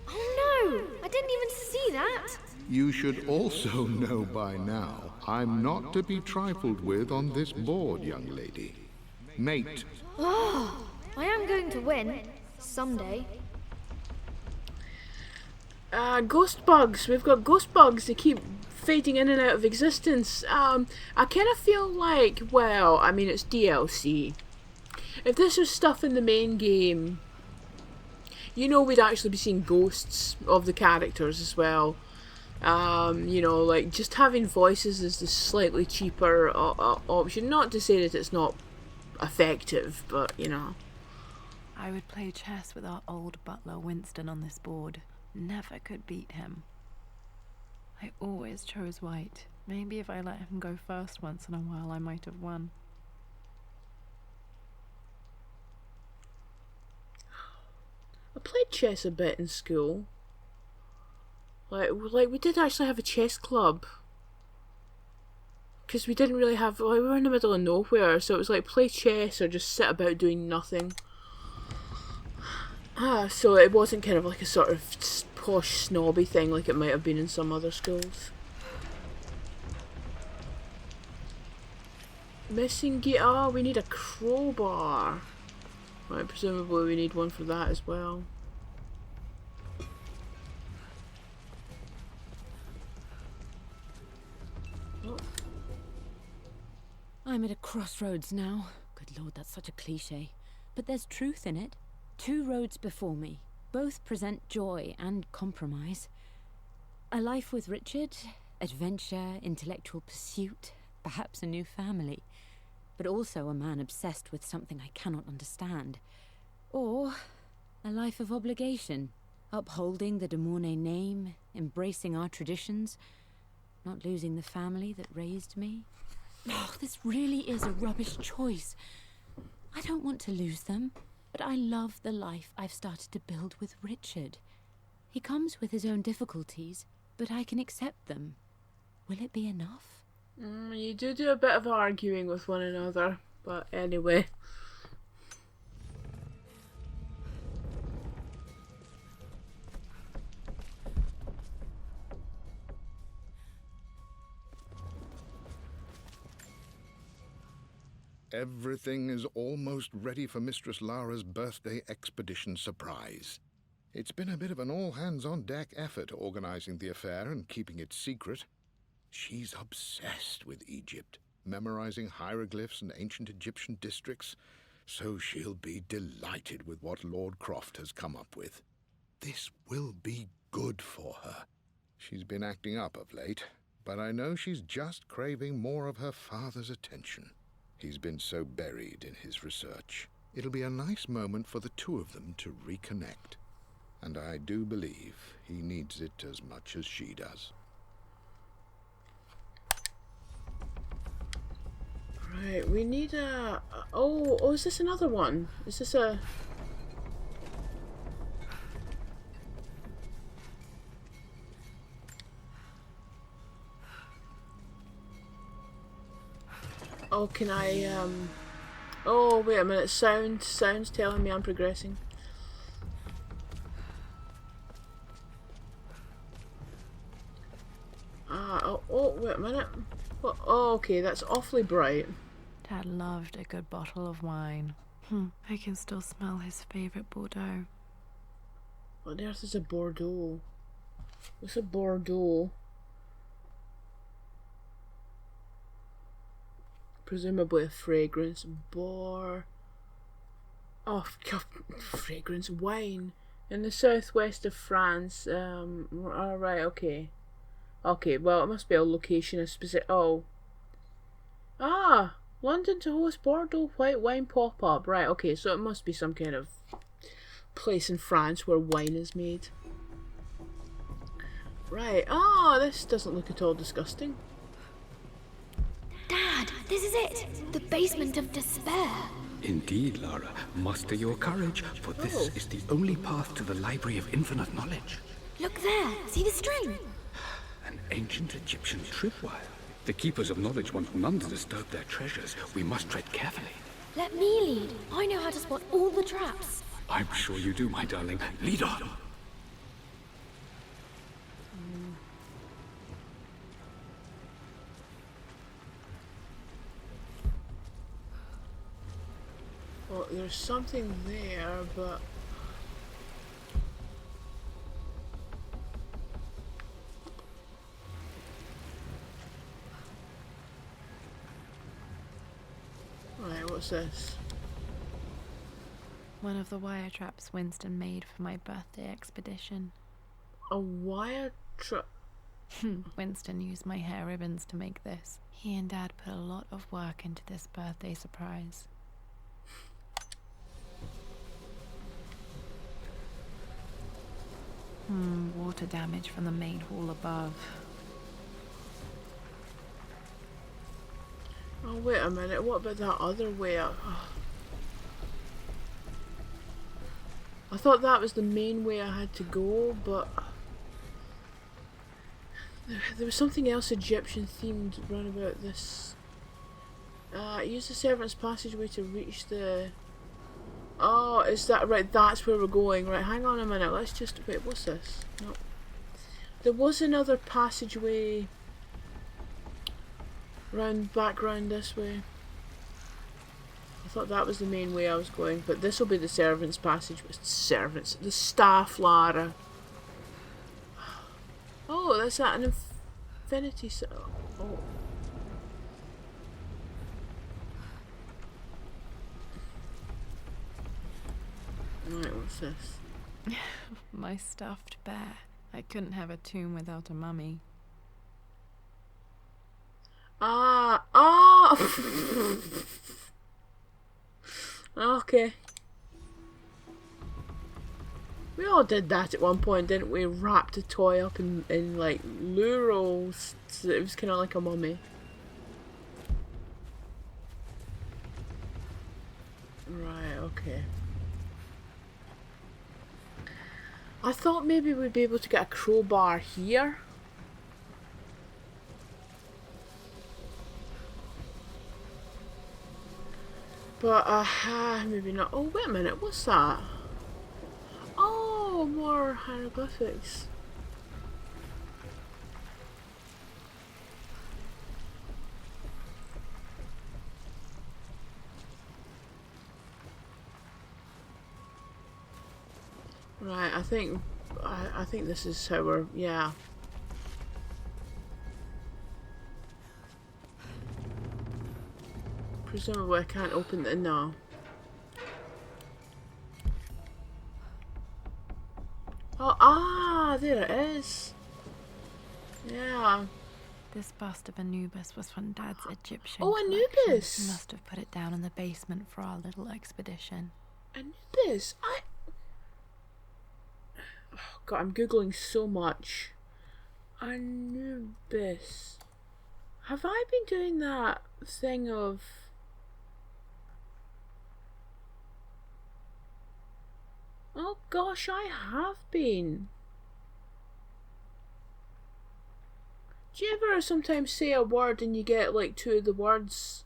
F: Oh no! I didn't even see that!
G: You should also know by now, I'm not to be trifled with on this board, young lady. Mate.
F: Oh, I am going to win. Someday.
A: Ghost bugs. We've got ghost bugs. They keep fading in and out of existence. I kind of feel like, well, I mean, it's DLC. If this was stuff in the main game, you know, we'd actually be seeing ghosts of the characters as well. You know, like, just having voices is the slightly cheaper option. Not to say that it's not effective, but, you know.
B: I would play chess with our old butler Winston on this board. Never could beat him. I always chose white. Maybe if I let him go first once in a while, I might have won.
A: I played chess a bit in school. Like we did actually have a chess club. Because we didn't really have, like, we were in the middle of nowhere, so it was like play chess or just sit about doing nothing. So it wasn't kind of like a sort of posh snobby thing like it might have been in some other schools. Missing gear. Oh, we need a crowbar. Right, presumably we need one for that as well.
E: I'm at a crossroads now. Good lord, that's such a cliche. But there's truth in it. 2 roads before me. Both present joy and compromise. A life with Richard, adventure, intellectual pursuit, perhaps a new family. But also a man obsessed with something I cannot understand. Or a life of obligation, upholding the de Mornay name, embracing our traditions, not losing the family that raised me. Oh, this really is a rubbish choice. I don't want to lose them, but I love the life I've started to build with Richard. He comes with his own difficulties, but I can accept them. Will it be enough?
A: You do a bit of arguing with one another, but anyway.
G: Everything is almost ready for Mistress Lara's birthday expedition surprise. It's been a bit of an all-hands-on-deck effort organizing the affair and keeping it secret. She's obsessed with Egypt, memorizing hieroglyphs and ancient Egyptian districts, so she'll be delighted with what Lord Croft has come up with. This will be good for her. She's been acting up of late, but I know she's just craving more of her father's attention. He's been so buried in his research. It'll be a nice moment for the two of them to reconnect. And I do believe he needs it as much as she does.
A: Right, we need a... Oh, is this another one? Is this a... Oh, can I, Oh, wait a minute. Sound's telling me I'm progressing. Wait a minute. What? Oh, okay, that's awfully bright.
B: Dad loved a good bottle of wine. I can still smell his favourite Bordeaux.
A: What on earth is a Bordeaux? What's a Bordeaux? Presumably a fragrance. Fragrance wine in the southwest of France. Alright, okay. Okay, well, it must be a location, a specific. London to host Bordeaux white wine pop-up. Right, okay, so it must be some kind of place in France where wine is made. Right, this doesn't look at all disgusting.
F: Dad, this is it! The basement of despair.
D: Indeed, Lara. Muster your courage, for this is the only path to the Library of Infinite Knowledge.
F: Look there! See the string?
D: An ancient Egyptian tripwire. The Keepers of Knowledge want none to disturb their treasures. We must tread carefully.
F: Let me lead. I know how to spot all the traps.
D: I'm sure you do, my darling. Lead on.
A: Oh, there's something there, but... Right, what's this?
B: One of the wire traps Winston made for my birthday expedition.
A: A wire trap?
B: Winston used my hair ribbons to make this. He and Dad put a lot of work into this birthday surprise. Water damage from the main hall above.
A: Oh, wait a minute, what about that other way up? I thought that was the main way I had to go, but... There was something else Egyptian themed round about this. Use the servant's passageway to reach the... Oh, is that right? That's where we're going. Right, hang on a minute. Let's just... Wait, what's this? No. There was another passageway back round this way. I thought that was the main way I was going, but this will be the servant's passage. The staff ladder. Oh, that's at an infinity cell. Oh. Right, what's this?
B: My stuffed bear. I couldn't have a tomb without a mummy.
A: Okay. We all did that at one point, didn't we? Wrapped a toy up in like loo rolls so that it was kind of like a mummy. Right, okay. I thought maybe we'd be able to get a crowbar here. But, maybe not. Oh, wait a minute, what's that? Oh, more hieroglyphics. Right, I think this is how we're, yeah. Presumably I can't open it now. Oh, there it is. Yeah.
B: This bust of Anubis was from Dad's Egyptian
A: Oh,
B: collection.
A: Anubis!
B: He must have put it down in the basement for our little expedition.
A: Anubis? Oh, God, I'm Googling so much. Anubis. Have I been doing that thing of... Oh gosh, I have been. Do you ever sometimes say a word and you get like two of the words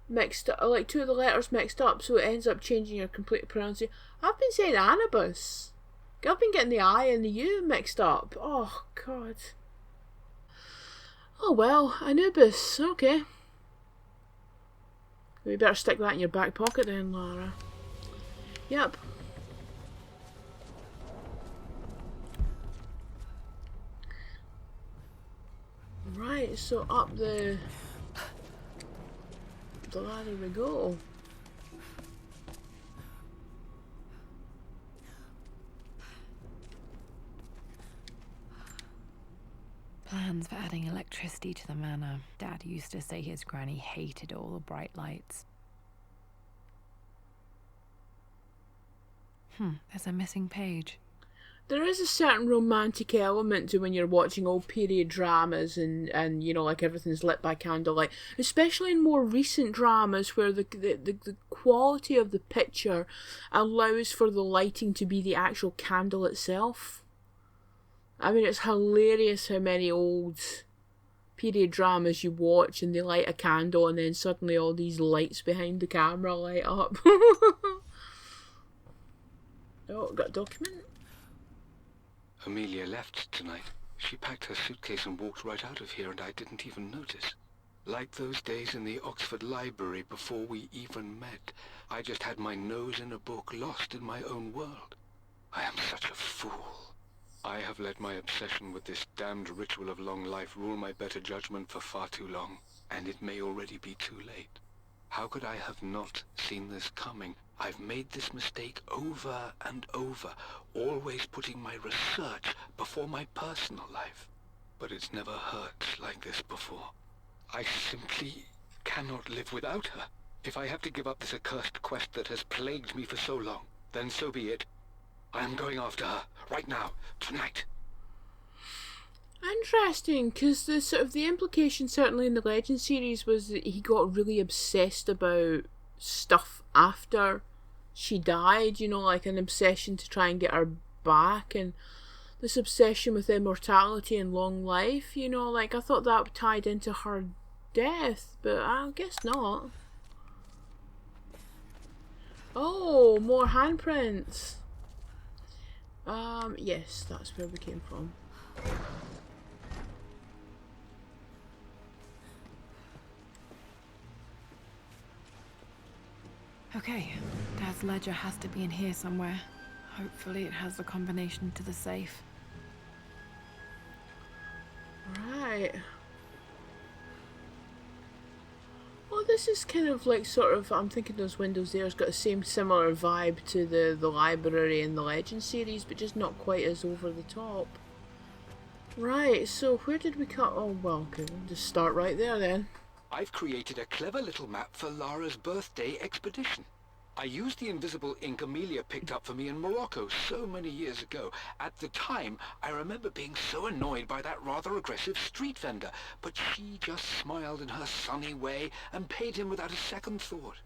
A: mixed up, like two of the letters mixed up, so it ends up changing your complete pronunciation? I've been saying Anubis. I've been getting the I and the U mixed up. Oh God. Oh well, Anubis, okay. We better stick that in your back pocket then, Lara. Yep. Right, so up the ladder we go.
B: Plans for adding electricity to the manor. Dad used to say his granny hated all the bright lights. There's a missing page.
A: There is a certain romantic element to when you're watching old period dramas and you know, like everything's lit by candlelight, especially in more recent dramas where the quality of the picture allows for the lighting to be the actual candle itself. I mean, it's hilarious how many old period dramas you watch and they light a candle and then suddenly all these lights behind the camera light up. Oh, got a document?
D: Amelia left tonight. She packed her suitcase and walked right out of here, and I didn't even notice. Like those days in the Oxford Library before we even met. I just had my nose in a book, lost in my own world. I am such a fool. I have let my obsession with this damned ritual of long life rule my better judgment for far too long, and it may already be too late. How could I have not seen this coming? I've made this mistake over and over, always putting my research before my personal life. But it's never hurt like this before. I simply cannot live without her. If I have to give up this accursed quest that has plagued me for so long, then so be it. I am going after her, right now, tonight.
A: Interesting, because the sort of the implication certainly in the Legend series was that he got really obsessed about stuff after she died, you know, like an obsession to try and get her back, and this obsession with immortality and long life, you know, like I thought that tied into her death, but I guess not. Oh, more handprints. Yes, that's where we came from.
B: Okay, Dad's ledger has to be in here somewhere. Hopefully it has the combination to the safe.
A: Right. Well, this is kind of like sort of, I'm thinking those windows there has got the same similar vibe to the library in the Legend series, but just not quite as over the top. Right, so where did we cut? Oh, well, okay, we'll just start right there then.
D: I've created a clever little map for Lara's birthday expedition. I used the invisible ink Amelia picked up for me in Morocco so many years ago. At the time, I remember being so annoyed by that rather aggressive street vendor, but she just smiled in her sunny way and paid him without a second thought.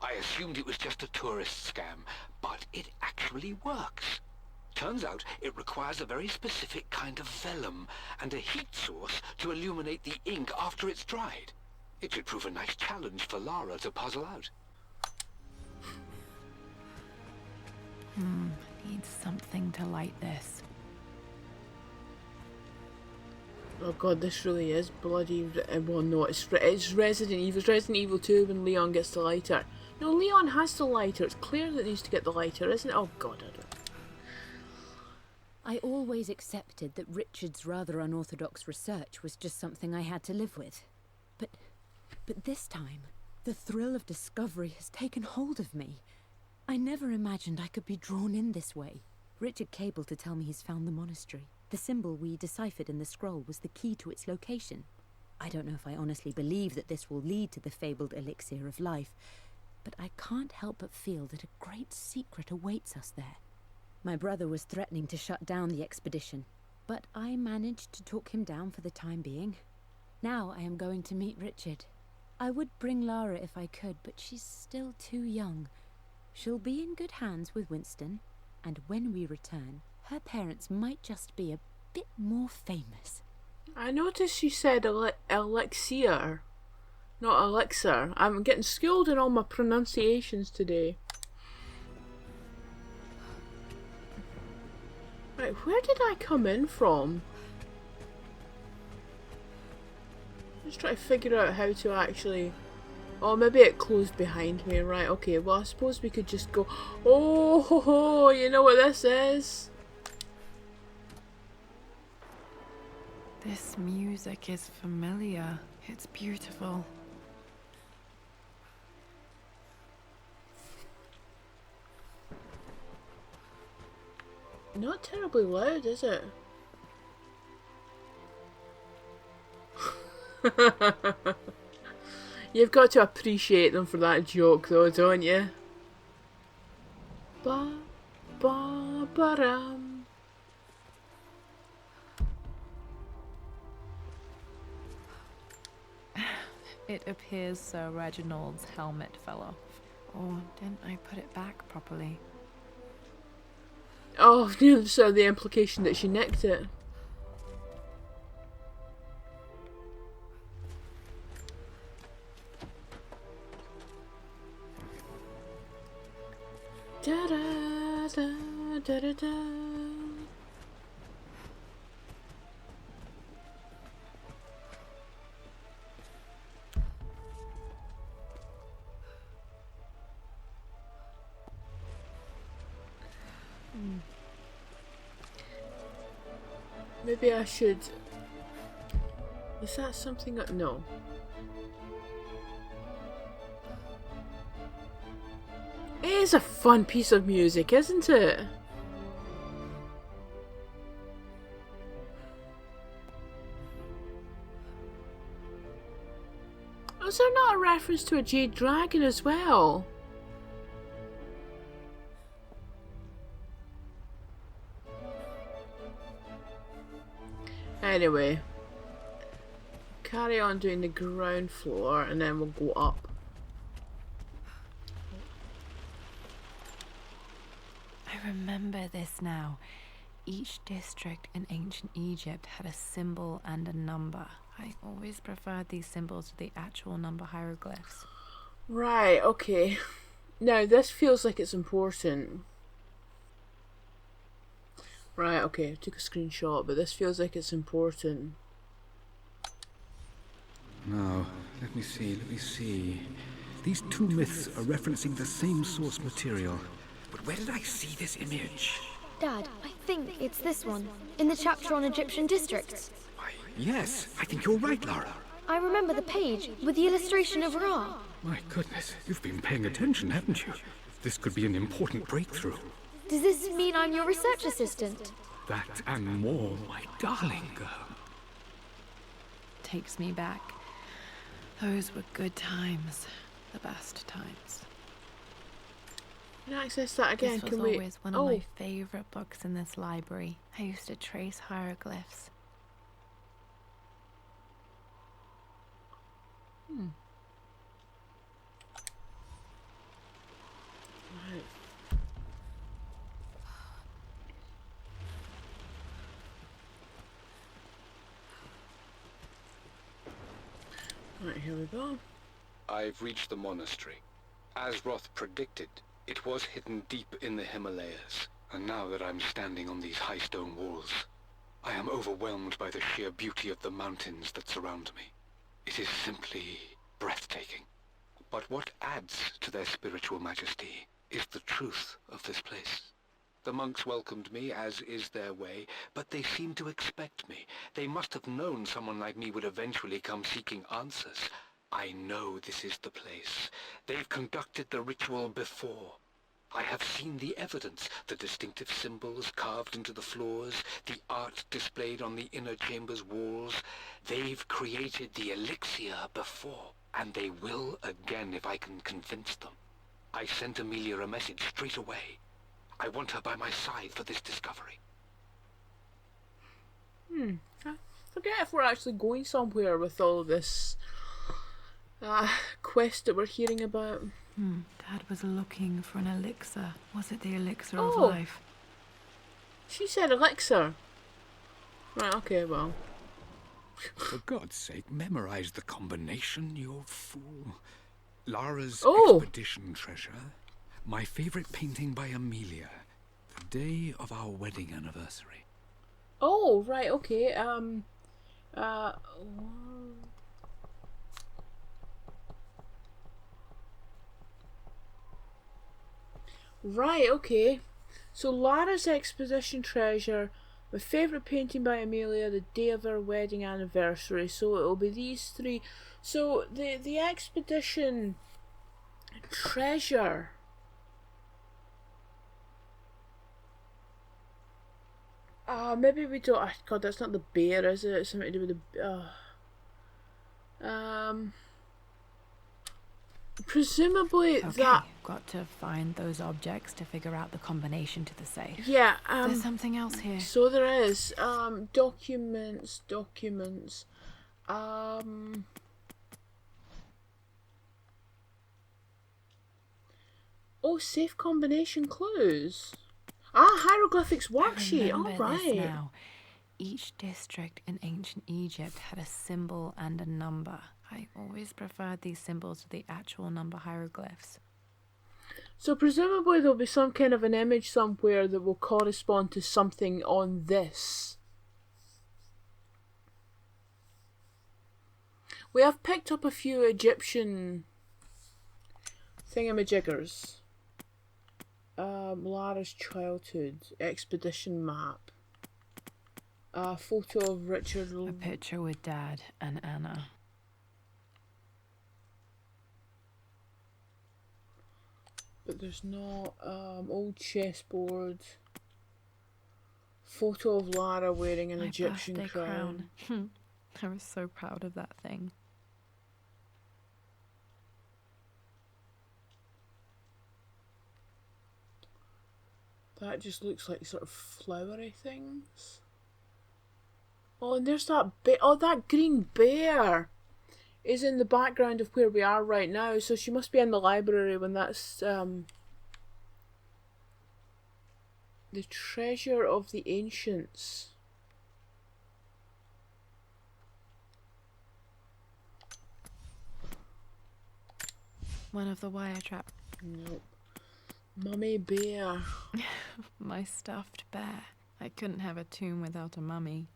D: I assumed it was just a tourist scam, but it actually works. Turns out it requires a very specific kind of vellum and a heat source to illuminate the ink after it's dried. It should prove a nice challenge for Lara to puzzle out.
B: Needs something to light this.
A: Oh god, this really is bloody... Well, no, it's Resident Evil. It's Resident Evil 2 when Leon gets the lighter. No, Leon has the lighter. It's Claire that needs to get the lighter, isn't it? Oh god, I don't...
E: I always accepted that Richard's rather unorthodox research was just something I had to live with. But this time, the thrill of discovery has taken hold of me. I never imagined I could be drawn in this way. Richard cabled to tell me he's found the monastery. The symbol we deciphered in the scroll was the key to its location. I don't know if I honestly believe that this will lead to the fabled elixir of life, but I can't help but feel that a great secret awaits us there. My brother was threatening to shut down the expedition, but I managed to talk him down for the time being. Now I am going to meet Richard. I would bring Lara if I could, but she's still too young. She'll be in good hands with Winston, and when we return, her parents might just be a bit more famous.
A: I noticed you said elixir, not elixir. I'm getting schooled in all my pronunciations today. Right, where did I come in from? Just trying to figure out how to actually... Oh, maybe it closed behind me. Right, okay. Well, I suppose we could just go... Oh, ho, ho, you know what this is?
B: This music is familiar. It's beautiful.
A: Not terribly loud, is it? You've got to appreciate them for that joke though, don't you? Ba ba ba ram.
B: It appears Sir Reginald's helmet fell off. Or didn't I put it back properly?
A: Oh, so the implication that she nicked it. Da da da da da da. Maybe I should... Is that something... No. It is a fun piece of music, isn't it? Was there not a reference to a jade dragon as well? Anyway, carry on doing the ground floor and then we'll go up.
B: I remember this now. Each district in ancient Egypt had a symbol and a number. I always preferred these symbols to the actual number hieroglyphs.
A: Right, okay. Now this feels like it's important. Right, okay, I took a screenshot, but this feels like it's important.
D: Now, let me see. These two myths are referencing the same source material. But where did I see this image?
F: Dad, I think it's this one, in the chapter on Egyptian districts.
D: Why, yes, I think you're right, Lara.
F: I remember the page with the illustration of Ra.
D: My goodness, you've been paying attention, haven't you? This could be an important breakthrough.
F: Does this mean I'm your research assistant?
D: That and more, my darling girl.
B: Takes me back. Those were good times. The best times.
A: Can I access that again?
B: This was
A: Can we...
B: always one of my favourite books in this library. I used to trace hieroglyphs.
A: Right. Right, here we go.
D: I've reached the monastery. As Roth predicted, it was hidden deep in the Himalayas. And now that I'm standing on these high stone walls, I am overwhelmed by the sheer beauty of the mountains that surround me. It is simply breathtaking. But what adds to their spiritual majesty is the truth of this place. The monks welcomed me, as is their way, but they seemed to expect me. They must have known someone like me would eventually come seeking answers. I know this is the place. They've conducted the ritual before. I have seen the evidence, the distinctive symbols carved into the floors, the art displayed on the inner chamber's walls. They've created the elixir before, and they will again if I can convince them. I sent Amelia a message straight away. I want her by my side for this discovery.
A: I forget if we're actually going somewhere with all of this quest that we're hearing about.
B: Dad was looking for an elixir. Was it the elixir
A: Oh.
B: of life?
A: She said elixir. Right, okay, well.
D: For God's sake, memorize the combination, you fool. Lara's expedition treasure. My favorite painting by Amelia. The day of our wedding anniversary.
A: Oh, right, okay. Right, okay. So Lara's expedition treasure, my favourite painting by Amelia, the day of our wedding anniversary. So it'll be these three. So the expedition treasure. Maybe we don't. God, that's not the bear, is it? It's something to do with the. Presumably
B: Okay,
A: that.
B: got to find those objects to figure out the combination to the safe.
A: Yeah.
B: There's something else here.
A: So there is. Documents. Oh, safe combination clues. Hieroglyphics worksheet.
B: I remember
A: All right.
B: this now. Each district in ancient Egypt had a symbol and a number. I always preferred these symbols to the actual number hieroglyphs.
A: So presumably there'll be some kind of an image somewhere that will correspond to something on this. We have picked up a few Egyptian thingamajiggers. Lara's childhood expedition map. A photo of Richard.
B: A picture with Dad and Anna.
A: But there's not old chessboard. Photo of Lara wearing an
B: My
A: Egyptian
B: birthday
A: crown.
B: I was so proud of that thing.
A: That just looks like sort of flowery things. Oh, and there's that oh, that green bear is in the background of where we are right now. So she must be in the library when that's the treasure of the ancients.
B: One of the wire trap.
A: Nope. Mummy bear.
B: My stuffed bear. I couldn't have a tomb without a mummy.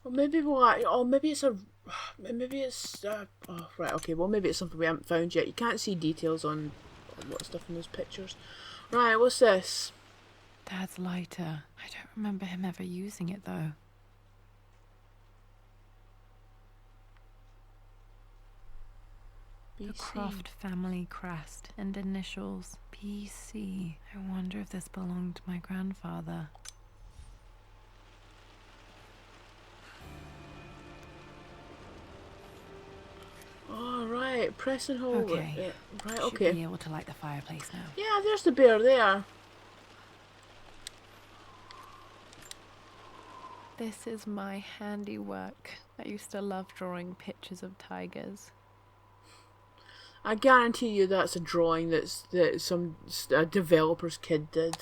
A: Or maybe what? Oh, maybe it's a. Maybe it's. Oh, right. Okay. Well, maybe it's something we haven't found yet. You can't see details on a lot of stuff in those pictures. Right. What's this?
B: Dad's lighter. I don't remember him ever using it though.
A: BC.
B: The Croft family crest and initials BC. I wonder if this belonged to my grandfather.
A: Oh, right. Press and hold.
B: Okay.
A: Right.
B: Should
A: Okay.
B: be able to light the fireplace now.
A: Yeah. There's the bear there.
B: This is my handiwork. I used to love drawing pictures of tigers.
A: I guarantee you that's a drawing that some developer's kid did.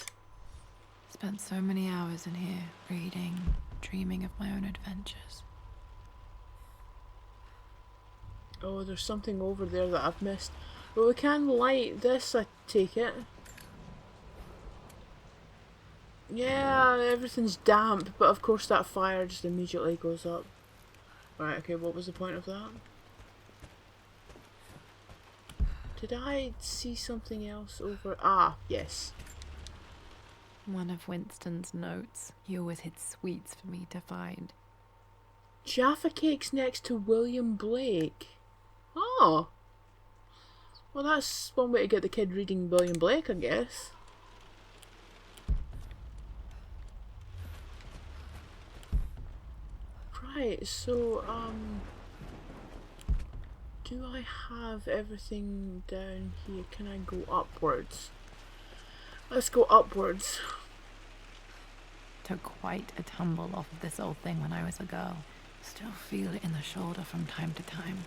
B: Spent so many hours in here, reading, dreaming of my own adventures.
A: Oh, there's something over there that I've missed. But we can light this, I take it. Yeah, everything's damp, but of course that fire just immediately goes up. Right, okay, what was the point of that? Did I see something else over... Ah, yes.
B: One of Winston's notes. He always hid sweets for me to find.
A: Jaffa Cake's next to William Blake. Oh. Well, that's one way to get the kid reading William Blake, I guess. Right, so, do I have everything down here? Can I go upwards? Let's go upwards.
B: Took quite a tumble off of this old thing when I was a girl. Still feel it in the shoulder from time to time.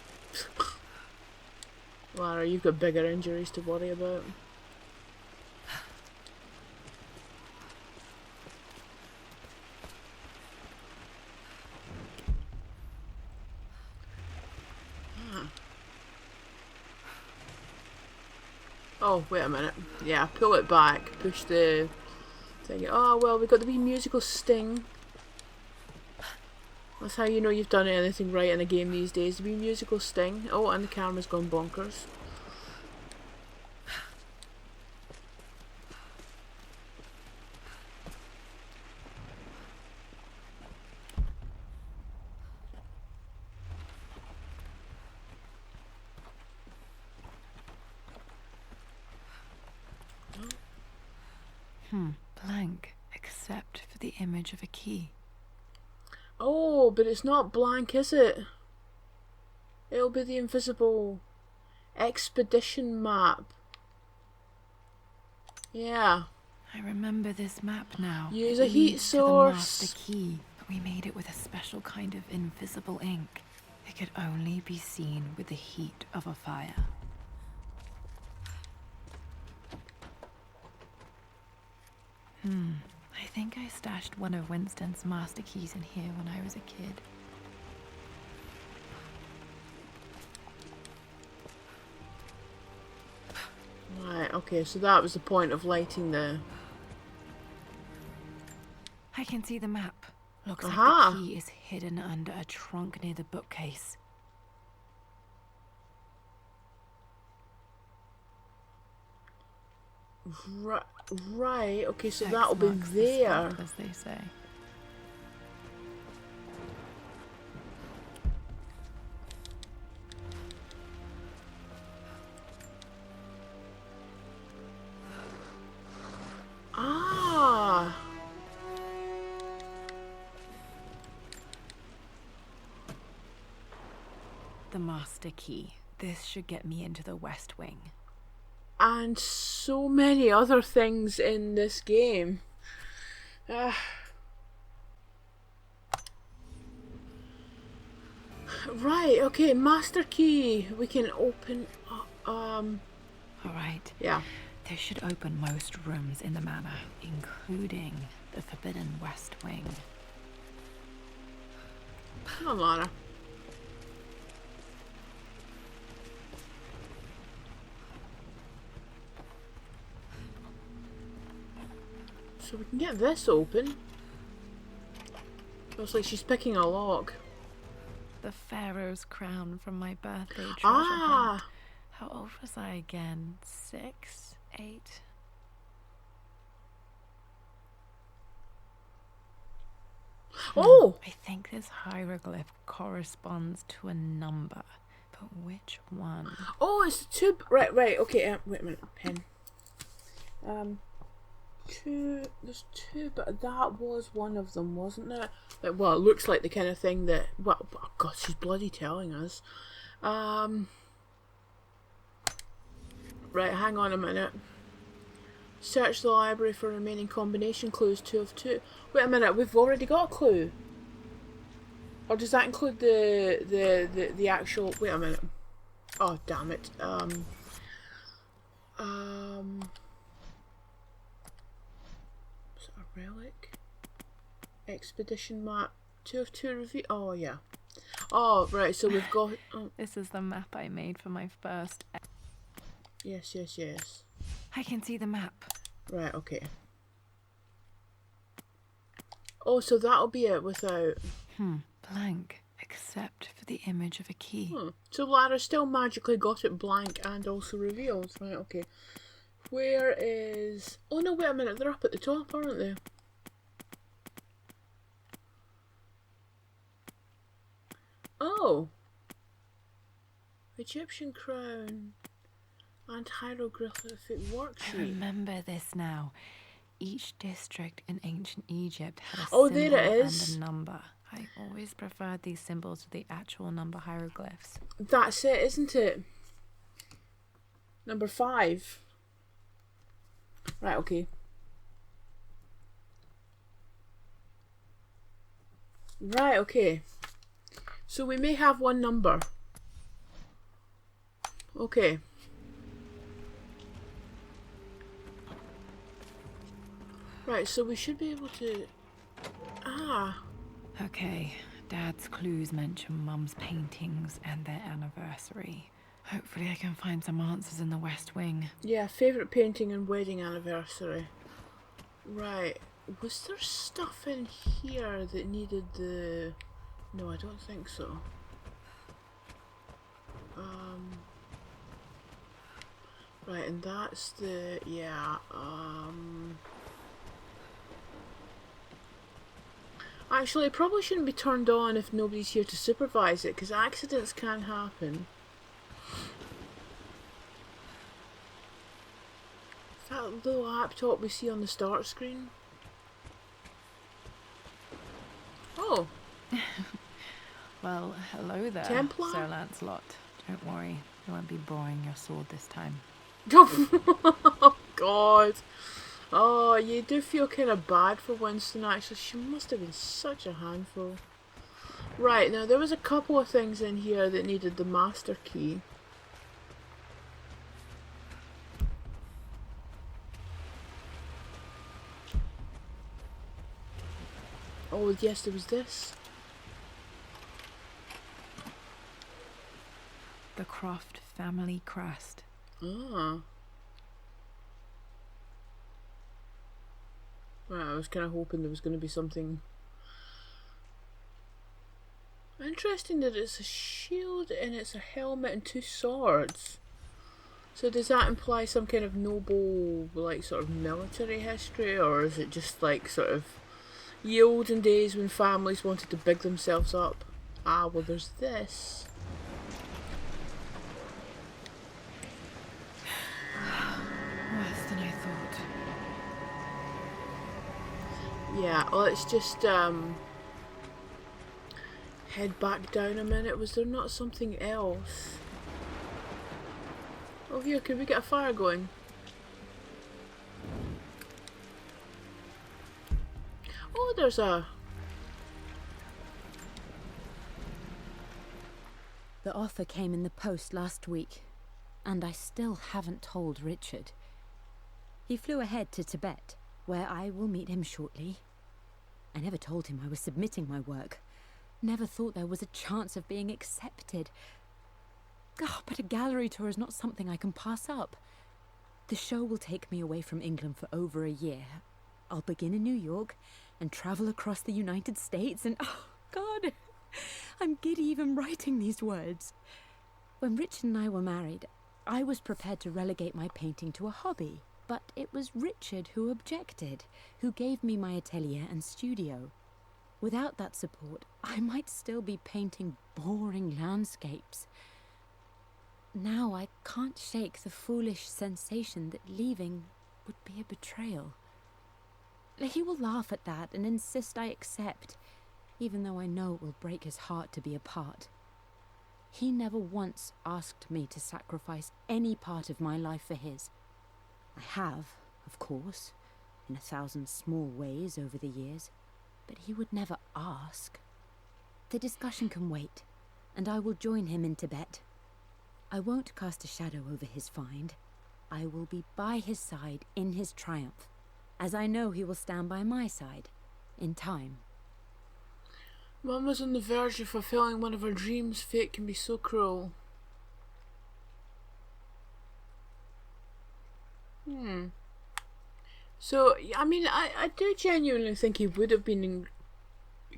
A: Lara, you've got bigger injuries to worry about. Oh, wait a minute. Yeah, pull it back. Push the thing. Oh, well, we've got the wee musical sting. That's how you know you've done anything right in a game these days. The wee musical sting. Oh, and the camera's gone bonkers.
B: Blank, except for the image of a key.
A: Oh, but it's not blank, is it? It'll be the invisible expedition map. Yeah.
B: I remember this map now.
A: Use
B: It
A: a heat
B: leads to the
A: source.
B: master key, but we made it with a special kind of invisible ink. It could only be seen with the heat of a fire. I think I stashed one of Winston's master keys in here when I was a kid.
A: Right, okay, so that was the point of lighting the...
B: I can see the map. Looks
A: Aha.
B: like the key is hidden under a trunk near the bookcase.
A: Right, okay, so
B: X
A: that'll be
B: marks the
A: there.
B: spot, as they say.
A: Ah!
B: The master key. This should get me into the West Wing.
A: And so many other things in this game. Right, okay, master key. We can open
B: Alright.
A: yeah.
B: This should open most rooms in the manor, including the Forbidden West Wing.
A: Come on, Lana. So we can get this open. Looks like she's picking a lock.
B: The Pharaoh's crown from my birthday treasure
A: Ah!
B: hunt. How old was I again? 6? 8?
A: Oh!
B: I think this hieroglyph corresponds to a number, but which one?
A: Oh, it's two. Right. Okay. Wait a minute. Pen. Two. There's two, but that was one of them, wasn't it? Like, well, it looks like the kind of thing that. Well, oh God, she's bloody telling us. Right. Hang on a minute. Search the library for remaining combination clues. 2 of 2. Wait a minute. We've already got a clue. Or does that include the actual? Wait a minute. Oh damn it. Is it a relic? Expedition map. 2 of 2 review. Oh yeah. Oh right. So we've got. Oh.
B: This is the map I made for my first.
A: Yes.
B: I can see the map.
A: Right. Okay. Oh, so that'll be it without.
B: Blank, except for the image of a key.
A: So Lara still magically got it blank and also revealed. Right, okay. Where is... Oh no, wait a minute, they're up at the top, aren't they? Oh! Egyptian crown and hieroglyphic
B: I
A: worksheet.
B: remember this now. Each district in ancient Egypt had a
A: Oh,
B: symbol
A: there it is.
B: and a number. I always preferred these symbols to the actual number hieroglyphs.
A: That's it, isn't it? Number 5. Right, okay. Right, okay. So we may have one number. Okay. Right, so we should be able to... Ah.
B: Okay, Dad's clues mention Mum's paintings and their anniversary. Hopefully I can find some answers in the West Wing.
A: Yeah, favourite painting and wedding anniversary. Right. Was there stuff in here that needed the... No, I don't think so. Right, and that's the... Yeah, Actually, it probably shouldn't be turned on if nobody's here to supervise it, because accidents can happen. Is that the laptop we see on the start screen? Oh!
B: Well, hello there,
A: Templar?
B: Sir Lancelot. Don't worry, I won't be boring your sword this time.
A: Oh, God! Oh, you do feel kind of bad for Winston, actually. She must have been such a handful. Right, now there was a couple of things in here that needed the master key. Oh, yes, there was this.
B: The Croft family crest.
A: Ah. Right, I was kind of hoping there was going to be something interesting that it's a shield and it's a helmet and 2 swords. So does that imply some kind of noble, like, sort of military history, or is it just like sort of ye olden days when families wanted to big themselves up? Ah, well, there's this.
B: Worse than I thought.
A: Yeah, let's just head back down a minute. Was there not something else? Oh, here, could we get a fire going? Oh, there's a...
E: The offer came in the post last week, and I still haven't told Richard. He flew ahead to Tibet, where I will meet him shortly. I never told him I was submitting my work. Never thought there was a chance of being accepted. Oh, but a gallery tour is not something I can pass up. The show will take me away from England for over a year. I'll begin in New York and travel across the United States and... oh, God! I'm giddy even writing these words. When Richard and I were married, I was prepared to relegate my painting to a hobby. But it was Richard who objected, who gave me my atelier and studio. Without that support, I might still be painting boring landscapes. Now I can't shake the foolish sensation that leaving would be a betrayal. He will laugh at that and insist I accept, even though I know it will break his heart to be apart. He never once asked me to sacrifice any part of my life for his. I have, of course, in 1,000 small ways over the years, but he would never ask. The discussion can wait, and I will join him in Tibet. I won't cast a shadow over his find. I will be by his side in his triumph, as I know he will stand by my side, in time.
A: Mum was on the verge of fulfilling one of her dreams. Fate can be so cruel. So, I mean, I do genuinely think he would have been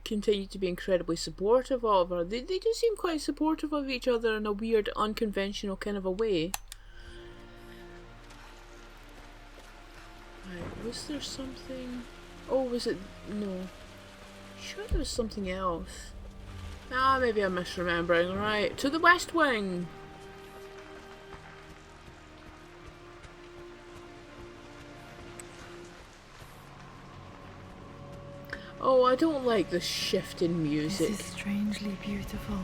A: continued to be incredibly supportive of her. They do seem quite supportive of each other in a weird, unconventional kind of a way. Right, was there something... oh, was it... no. Sure there was something else. Ah, maybe I'm misremembering. Right, to the West Wing! Oh, I don't like the shift in music.
B: This is strangely beautiful.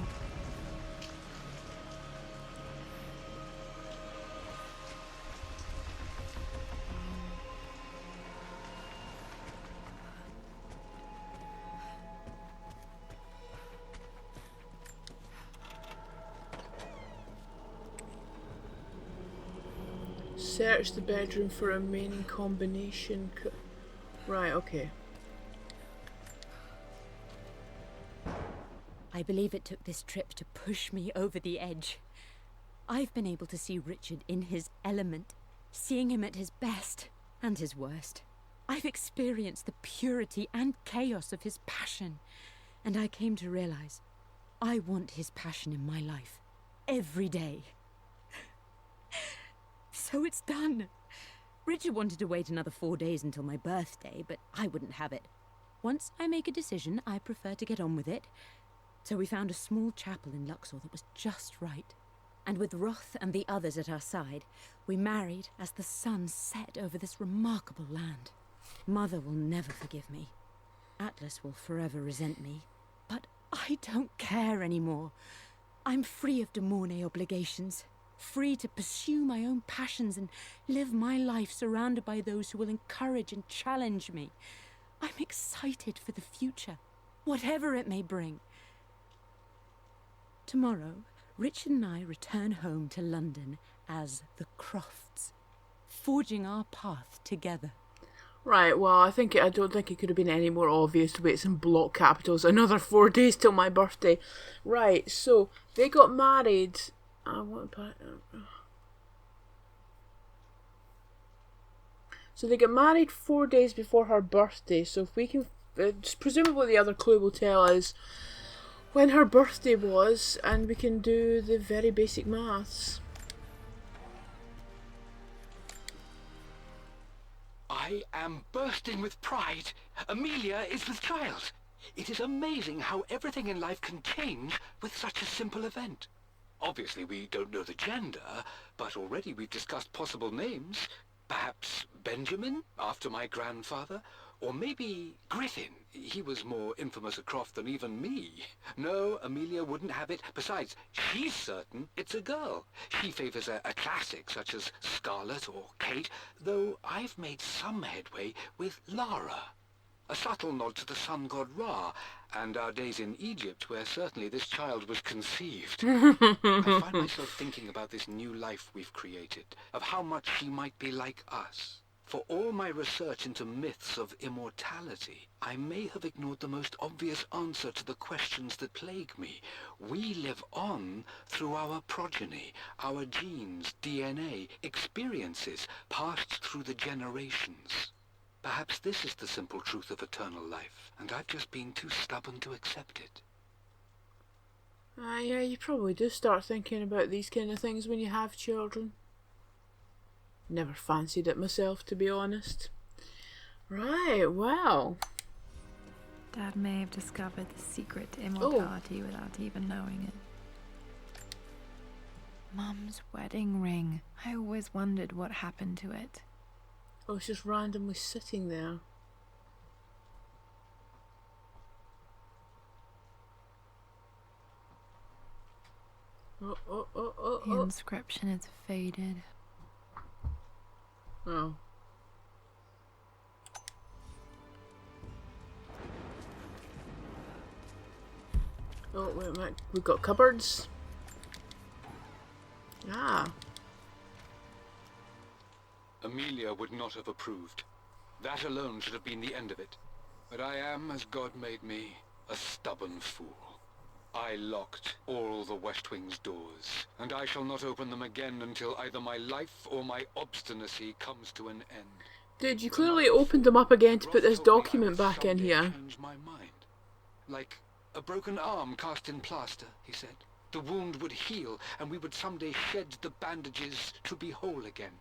A: Search the bedroom for a remaining combination. Right, okay.
E: I believe it took this trip to push me over the edge. I've been able to see Richard in his element, seeing him at his best and his worst. I've experienced the purity and chaos of his passion, and I came to realize I want his passion in my life every day. So it's done. Richard wanted to wait another 4 days until my birthday, but I wouldn't have it. Once I make a decision, I prefer to get on with it. So we found a small chapel in Luxor that was just right. And with Roth and the others at our side, we married as the sun set over this remarkable land. Mother will never forgive me. Atlas will forever resent me. But I don't care anymore. I'm free of de Mornay obligations. Free to pursue my own passions and live my life surrounded by those who will encourage and challenge me. I'm excited for the future, whatever it may bring. Tomorrow, Richard and I return home to London as the Crofts, forging our path together.
A: Right, well, I don't think it could have been any more obvious to wait some block capitals another 4 days till my birthday. Right, so they got married. So they got married 4 days before her birthday. So if we can, presumably the other clue will tell us when her birthday was, and we can do the very basic maths.
D: I am bursting with pride. Amelia is with child. It is amazing how everything in life can change with such a simple event. Obviously, we don't know the gender, but already we've discussed possible names. Perhaps Benjamin, after my grandfather, or maybe Griffin. He was more infamous at Croft than even me. No, Amelia wouldn't have it. Besides, she's certain it's a girl. She favours a classic such as Scarlet or Kate, though I've made some headway with Lara. A subtle nod to the sun god Ra, and our days in Egypt, where certainly this child was conceived. I find myself thinking about this new life we've created, of how much she might be like us. For all my research into myths of immortality, I may have ignored the most obvious answer to the questions that plague me. We live on through our progeny, our genes, DNA, experiences passed through the generations. Perhaps this is the simple truth of eternal life, and I've just been too stubborn to accept it.
A: Yeah, you probably do start thinking about these kind of things when you have children. Never fancied it myself, to be honest. Right, well.
B: Dad may have discovered the secret to immortality without even knowing it. Mum's wedding ring. I always wondered what happened to it.
A: Oh, it's just randomly sitting there.
B: The inscription is faded.
A: Oh. Oh, wait a minute. We've got cupboards. Ah.
D: Amelia would not have approved. That alone should have been the end of it. But I am, as God made me, a stubborn fool. I locked all the West Wing's doors, and I shall not open them again until either my life or my obstinacy comes to an end.
A: Dude, you clearly opened them up again to put this document back in here.
D: Change my mind. Like a broken arm cast in plaster, he said. The wound would heal, and we would someday shed the bandages to be whole again.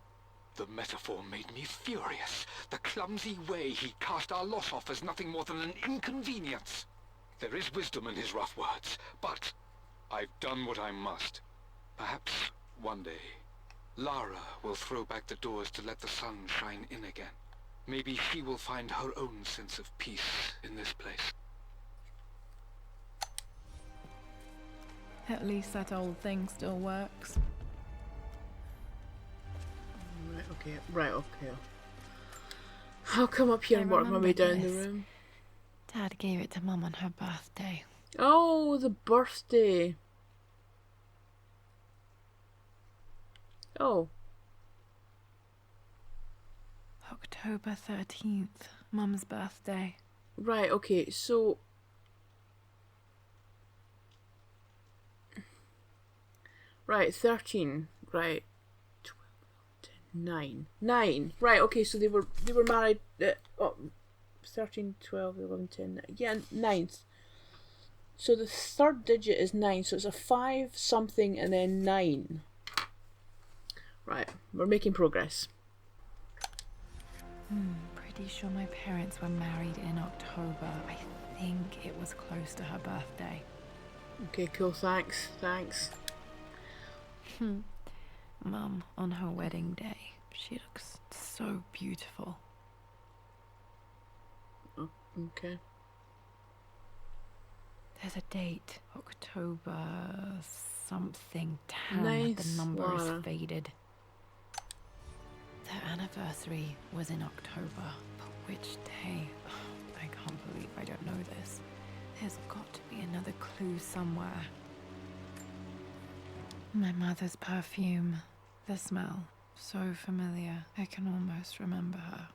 D: The metaphor made me furious. The clumsy way he cast our loss off as nothing more than an inconvenience. There is wisdom in his rough words, but I've done what I must. Perhaps one day, Lara will throw back the doors to let the sun shine in again. Maybe she will find her own sense of peace in this place.
B: At least that old thing still works.
A: Right, okay. I'll come up here and work my way down the room.
B: Dad gave it to Mum on her birthday.
A: Oh, the birthday. Oh.
B: October 13th, Mum's birthday.
A: Right, okay, so... Right, 13. Right. 12, 10, 9. 9. Right, okay, so they were married... 13, 12, 11, 10... Yeah, 9th. So the third digit is 9, so it's a 5 something and then 9. Right, we're making progress.
B: Pretty sure my parents were married in October. I think it was close to her birthday.
A: Okay, cool, thanks.
B: Mum, on her wedding day, she looks so beautiful.
A: Oh, okay.
B: There's a date, October something. Damn,
A: Nice,
B: the number
A: Lara.
B: is faded. Their anniversary was in October, but which day? I can't believe I don't know this. There's got to be another clue somewhere. My mother's perfume. The smell. So familiar. I can almost remember her.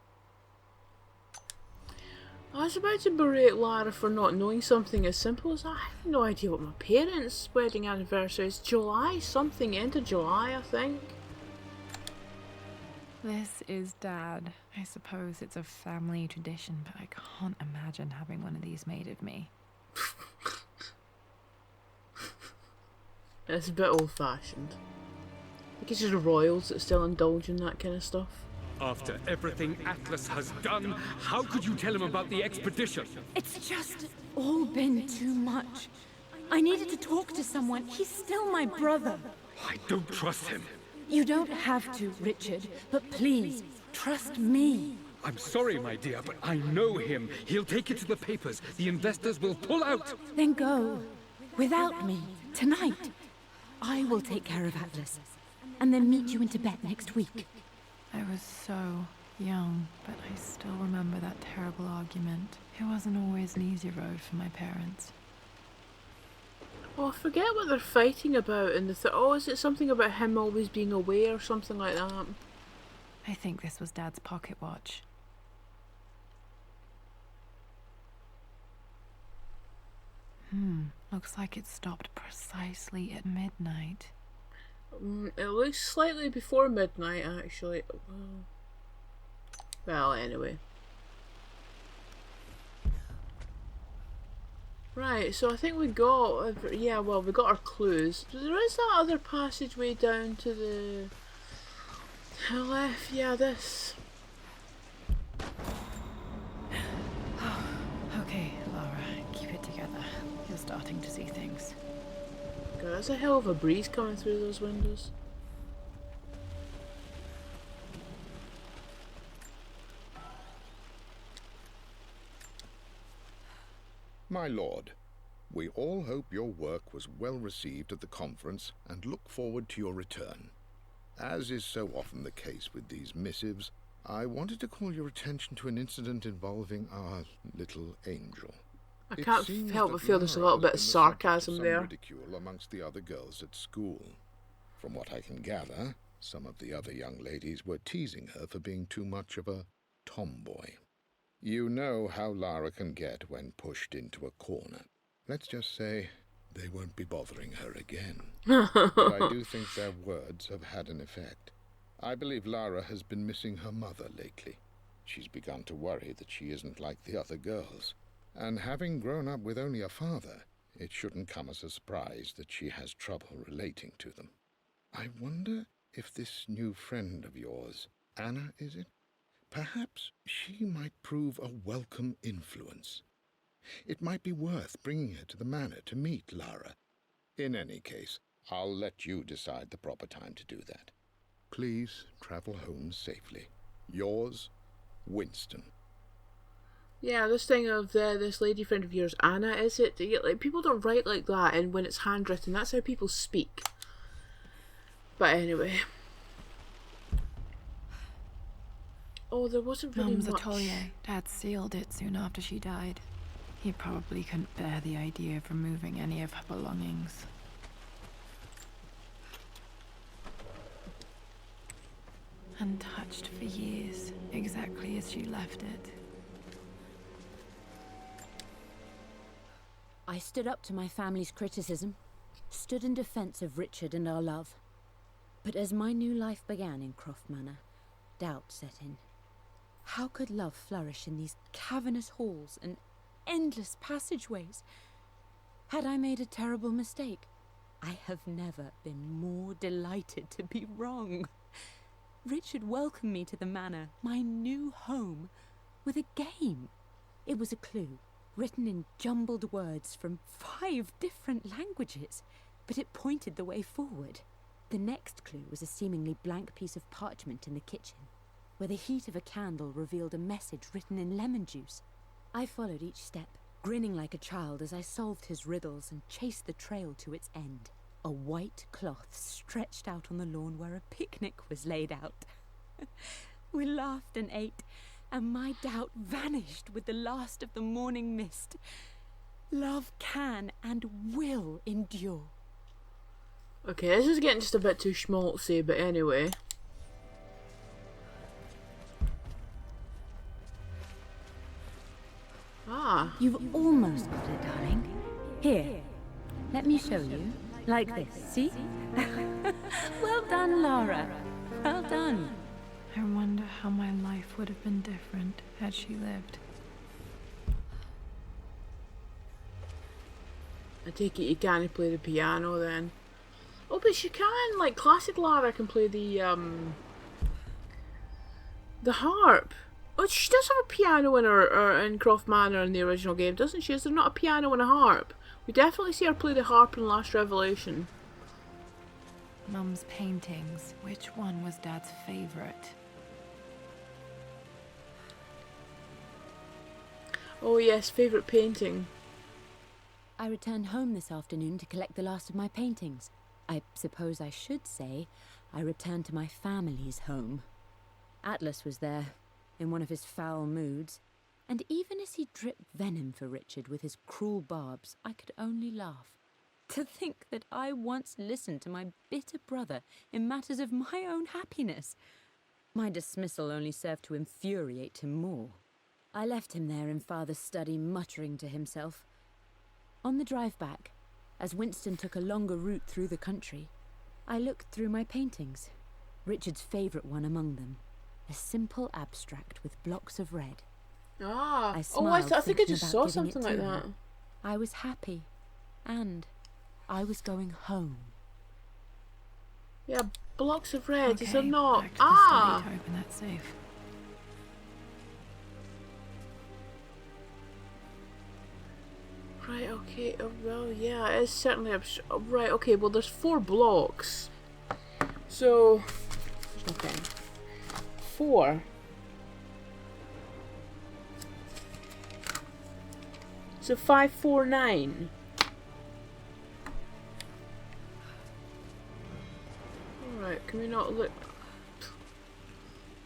A: I was about to berate Lara for not knowing something as simple as I have no idea what my parents' wedding anniversary is. July something, end of July, I think.
B: This is Dad. I suppose it's a family tradition, but I can't imagine having one of these made of me.
A: It's a bit old-fashioned. I think it's just royals that still indulge in that kind of stuff.
H: After everything Atlas has done, how could you tell him about the expedition?
E: It's just all been too much. I needed to talk to someone. He's still my brother.
H: I don't trust him.
E: You don't have to, Richard, but please, trust me.
H: I'm sorry, my dear, but I know him. He'll take it to the papers. The investors will pull out.
E: Then go. Without me. Tonight. I will take care of Atlas. And then meet you in Tibet next week.
B: I was so young, but I still remember that terrible argument. It wasn't always an easy road for my parents.
A: Oh, I forget what they're fighting about in the oh, is it something about him always being away or something like that?
B: I think this was Dad's pocket watch. Looks like it stopped precisely at midnight.
A: It looks slightly before midnight, actually. Well, anyway. Right, so I think we got, yeah, well, we got our clues. There is that other passageway down to the left, yeah, this.
B: Okay, Laura, keep it together. You're starting to see things.
A: God, that's a hell of a breeze coming through those windows.
G: My lord, we all hope your work was well received at the conference and look forward to your return. As is so often the case with these missives, I wanted to call your attention to an incident involving our little angel.
A: I can't help but feel there's a little bit of sarcasm there.
G: Ridicule amongst the other girls at school. From what I can gather, some of the other young ladies were teasing her for being too much of a tomboy. You know how Lara can get when pushed into a corner. Let's just say they won't be bothering her again. But I do think their words have had an effect. I believe Lara has been missing her mother lately. She's begun to worry that she isn't like the other girls. And having grown up with only a father, it shouldn't come as a surprise that she has trouble relating to them. I wonder if this new friend of yours, Anna, is it? Perhaps she might prove a welcome influence. It might be worth bringing her to the manor to meet Lara. In any case, I'll let you decide the proper time to do that. Please travel home safely. Yours, Winston.
A: Yeah, this thing of this lady friend of yours, Anna, is it? Like, people don't write like that, and when it's handwritten, that's how people speak. But anyway. Oh, there wasn't really
B: Mum's
A: much.
B: atelier. Dad sealed it soon after she died. He probably couldn't bear the idea of removing any of her belongings. Untouched for years, exactly as she left it.
E: I stood up to my family's criticism, stood in defense of Richard and our love. But as my new life began in Croft Manor, doubt set in. How could love flourish in these cavernous halls and endless passageways? Had I made a terrible mistake? I have never been more delighted to be wrong. Richard welcomed me to the manor, my new home, with a game. It was a clue, written in jumbled words from 5 different languages, but it pointed the way forward. The next clue was a seemingly blank piece of parchment in the kitchen, where the heat of a candle revealed a message written in lemon juice. I followed each step, grinning like a child as I solved his riddles and chased the trail to its end. A white cloth stretched out on the lawn where a picnic was laid out. We laughed and ate, and my doubt vanished with the last of the morning mist. Love can and will endure.
A: Okay, this is getting just a bit too schmaltzy, but anyway. Ah.
E: You've almost got it, darling. Here, let me show you. Like this, see? Well done, Lara. Well done.
B: I wonder how my life would have been different had she lived.
A: I take it you can't play the piano then. Oh, but she can, like classic Lara can play the The harp. Oh, she does have a piano in her in Croft Manor in the original game, doesn't she? Is there not a piano and a harp? We definitely see her play the harp in Last Revelation.
B: Mum's paintings. Which one was Dad's favourite?
A: Oh yes, favourite painting.
E: I returned home this afternoon to collect the last of my paintings. I suppose I should say I returned to my family's home. Atlas was there, in one of his foul moods, and even as he dripped venom for Richard with his cruel barbs, I could only laugh. To think that I once listened to my bitter brother in matters of my own happiness. My dismissal only served to infuriate him more. I left him there in Father's study, muttering to himself. On the drive back, as Winston took a longer route through the country, I looked through my paintings, Richard's favourite one among them, a simple abstract with blocks of red.
A: Ah,
E: I
A: I think I
E: thinking
A: just
E: about
A: saw
E: giving
A: something
E: it
A: like
E: to
A: that.
E: her. I was happy, and I was going home.
A: Yeah, blocks of red, is there
B: Okay,
A: not?
B: back to the study to open that safe.
A: Right, okay, well, yeah, it's certainly right, okay, well, there's 4 blocks. So, okay, 4. So 5, 4, 9. Alright, can we not look?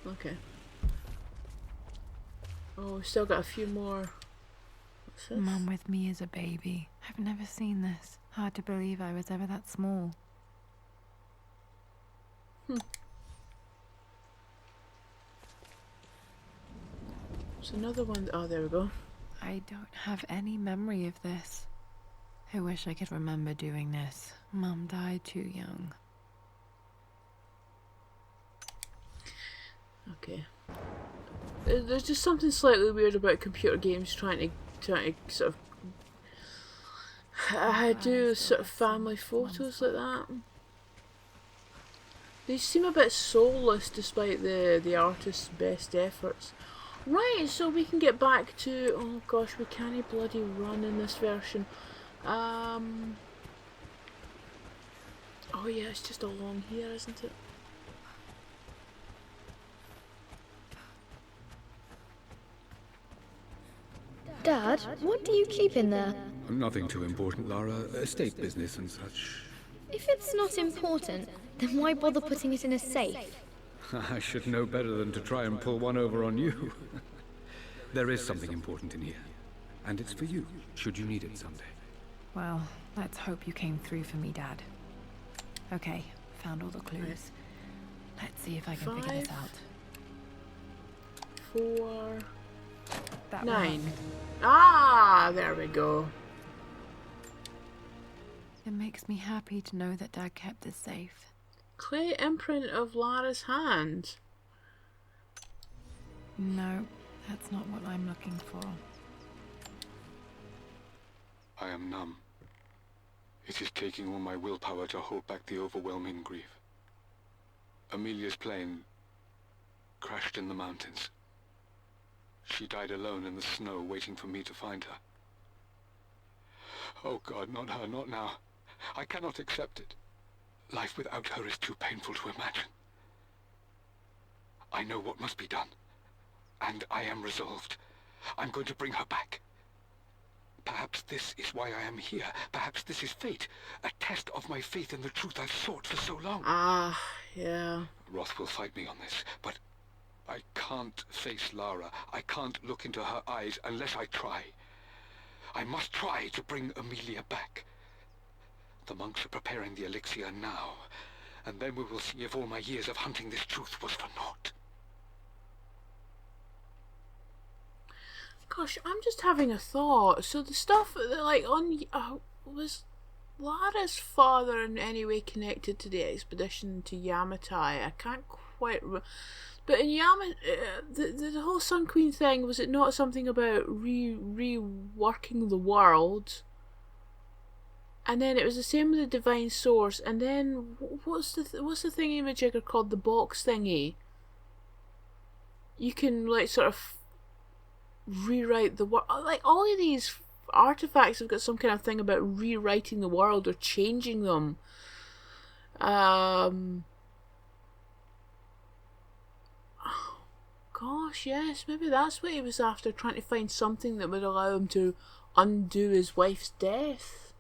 A: Okay. Oh, we still got a few more. What's this?
B: Mum with me as a baby. I've never seen this. Hard to believe I was ever that small.
A: There's another one. Oh, there we go.
B: I don't have any memory of this. I wish I could remember doing this. Mum died too young.
A: Okay. There's just something slightly weird about computer games trying to sort of do sort of family photos like that. They seem a bit soulless despite the artist's best efforts. Right, so we can get back to... Oh gosh, we can't bloody run in this version. Oh yeah, it's just along here, isn't it?
F: Dad, what do you keep in there?
H: Nothing too important, Lara. Estate business and such.
F: If it's not important, then why bother putting it in a safe?
H: I should know better than to try and pull one over on you. There is something important in here. And it's for you, should you need it someday.
B: Well, let's hope you came through for me, Dad. Okay, found all the clues. Let's see if I can figure this
A: 5,
B: out.
A: 4,
B: That
A: 9.
B: one.
A: Ah, there we go.
B: It makes me happy to know that Dad kept this safe.
A: Clay imprint of Lara's hand.
B: No, that's not what I'm looking for.
D: I am numb. It is taking all my willpower to hold back the overwhelming grief. Amelia's plane crashed in the mountains. She died alone in the snow, waiting for me to find her. Oh God, not her, not now. I cannot accept it. Life without her is too painful to imagine. I know what must be done, and I am resolved. I'm going to bring her back. Perhaps this is why I am here. Perhaps this is fate, a test of my faith in the truth I've sought for so long.
A: Ah, yeah.
D: Roth will fight me on this, but I can't face Lara. I can't look into her eyes unless I try. I must try to bring Amelia back. The monks are preparing the elixir now, and then we will see if all my years of hunting this truth was for naught.
A: Gosh, I'm just having a thought. So the stuff that, like, on was Lara's father in any way connected to the expedition to Yamatai? I can't quite remember. But in the whole Sun Queen thing, was it not something about reworking the world? And then it was the same with the divine source. And then what's the thingy majigger called, the box thingy? you can like sort of rewrite the world. Like all of these artifacts have got some kind of thing about rewriting the world or changing them. Gosh, yes, maybe that's what he was after, trying to find something that would allow him to undo his wife's death.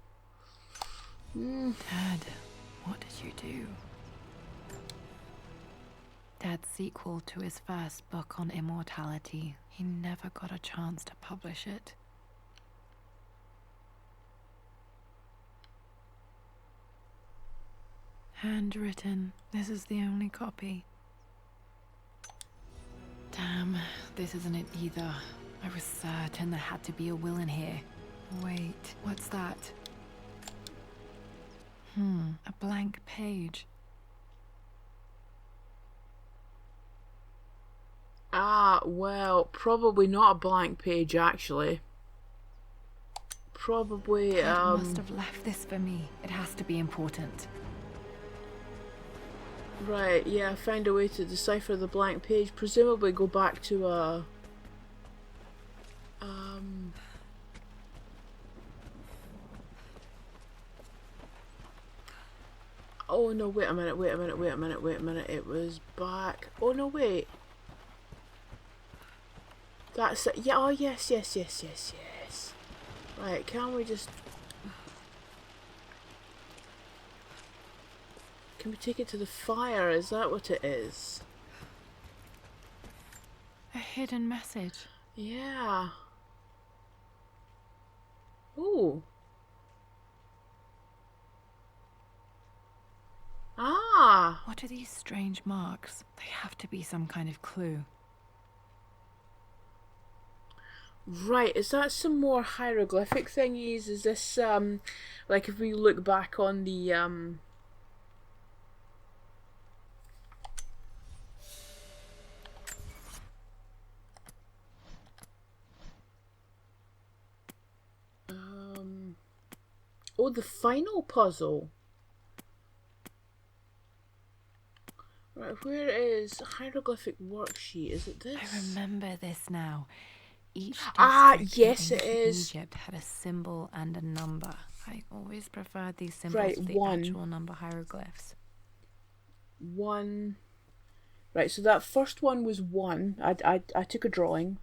B: Dad, what did you do? Dad's sequel to his first book on immortality. He never got a chance to publish it. Handwritten. This is the only copy. Damn, this isn't it either. I was certain there had to be a will in here. Wait, what's that? A blank page.
A: Ah, well, probably not a blank page, actually. Probably,
B: Dad must have left this for me. It has to be important.
A: Right, yeah, find a way to decipher the blank page. Presumably go back to a... Oh no, wait a minute. It was back... Oh no, wait. That's it. Yeah, oh yes. Right, can we just... Can we take it to the fire? Is that what it is?
B: A hidden message.
A: Yeah. Ooh. Ah.
B: What are these strange marks? They have to be some kind of clue.
A: Right, is that some more hieroglyphic thingies? Is this, like if we look back on the, oh, the final puzzle. Right, where is hieroglyphic worksheet? Is it this?
B: I remember this now. Each
A: yes, it is.
B: Egypt had a symbol and a number. I always preferred these symbols
A: Right,
B: to the
A: one.
B: actual number hieroglyphs.
A: 1. Right, so that first one was 1. I took a drawing.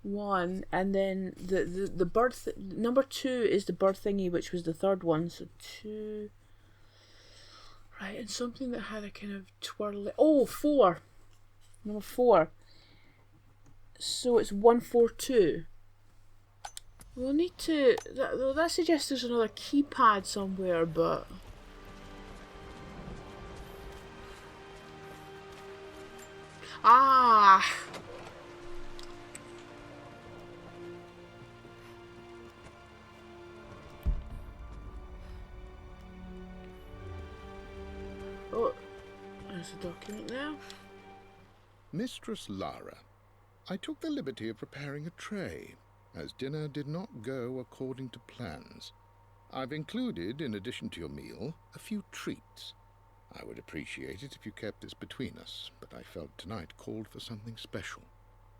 A: 1, and then the bird number 2 is the bird thingy, which was the third one. So 2. Right, and something that had a kind of twirly. Oh, 4. Number 4. So it's 142. We'll need to. That suggests there's another keypad somewhere, but. Ah! Oh, there's a document there.
G: Mistress Lara, I took the liberty of preparing a tray, as dinner did not go according to plans. I've included, in addition to your meal, a few treats. I would appreciate it if you kept this between us, but I felt tonight called for something special.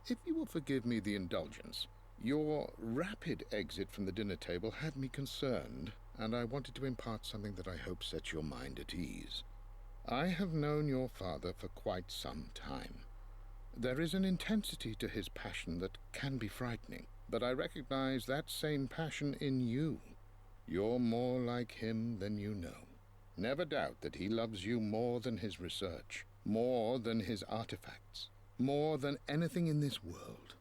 G: If you will forgive me the indulgence, your rapid exit from the dinner table had me concerned, and I wanted to impart something that I hope sets your mind at ease. I have known your father for quite some time. There is an intensity to his passion that can be frightening, but I recognize that same passion in you. You're more like him than you know. Never doubt that he loves you more than his research, more than his artifacts, more than anything in this world.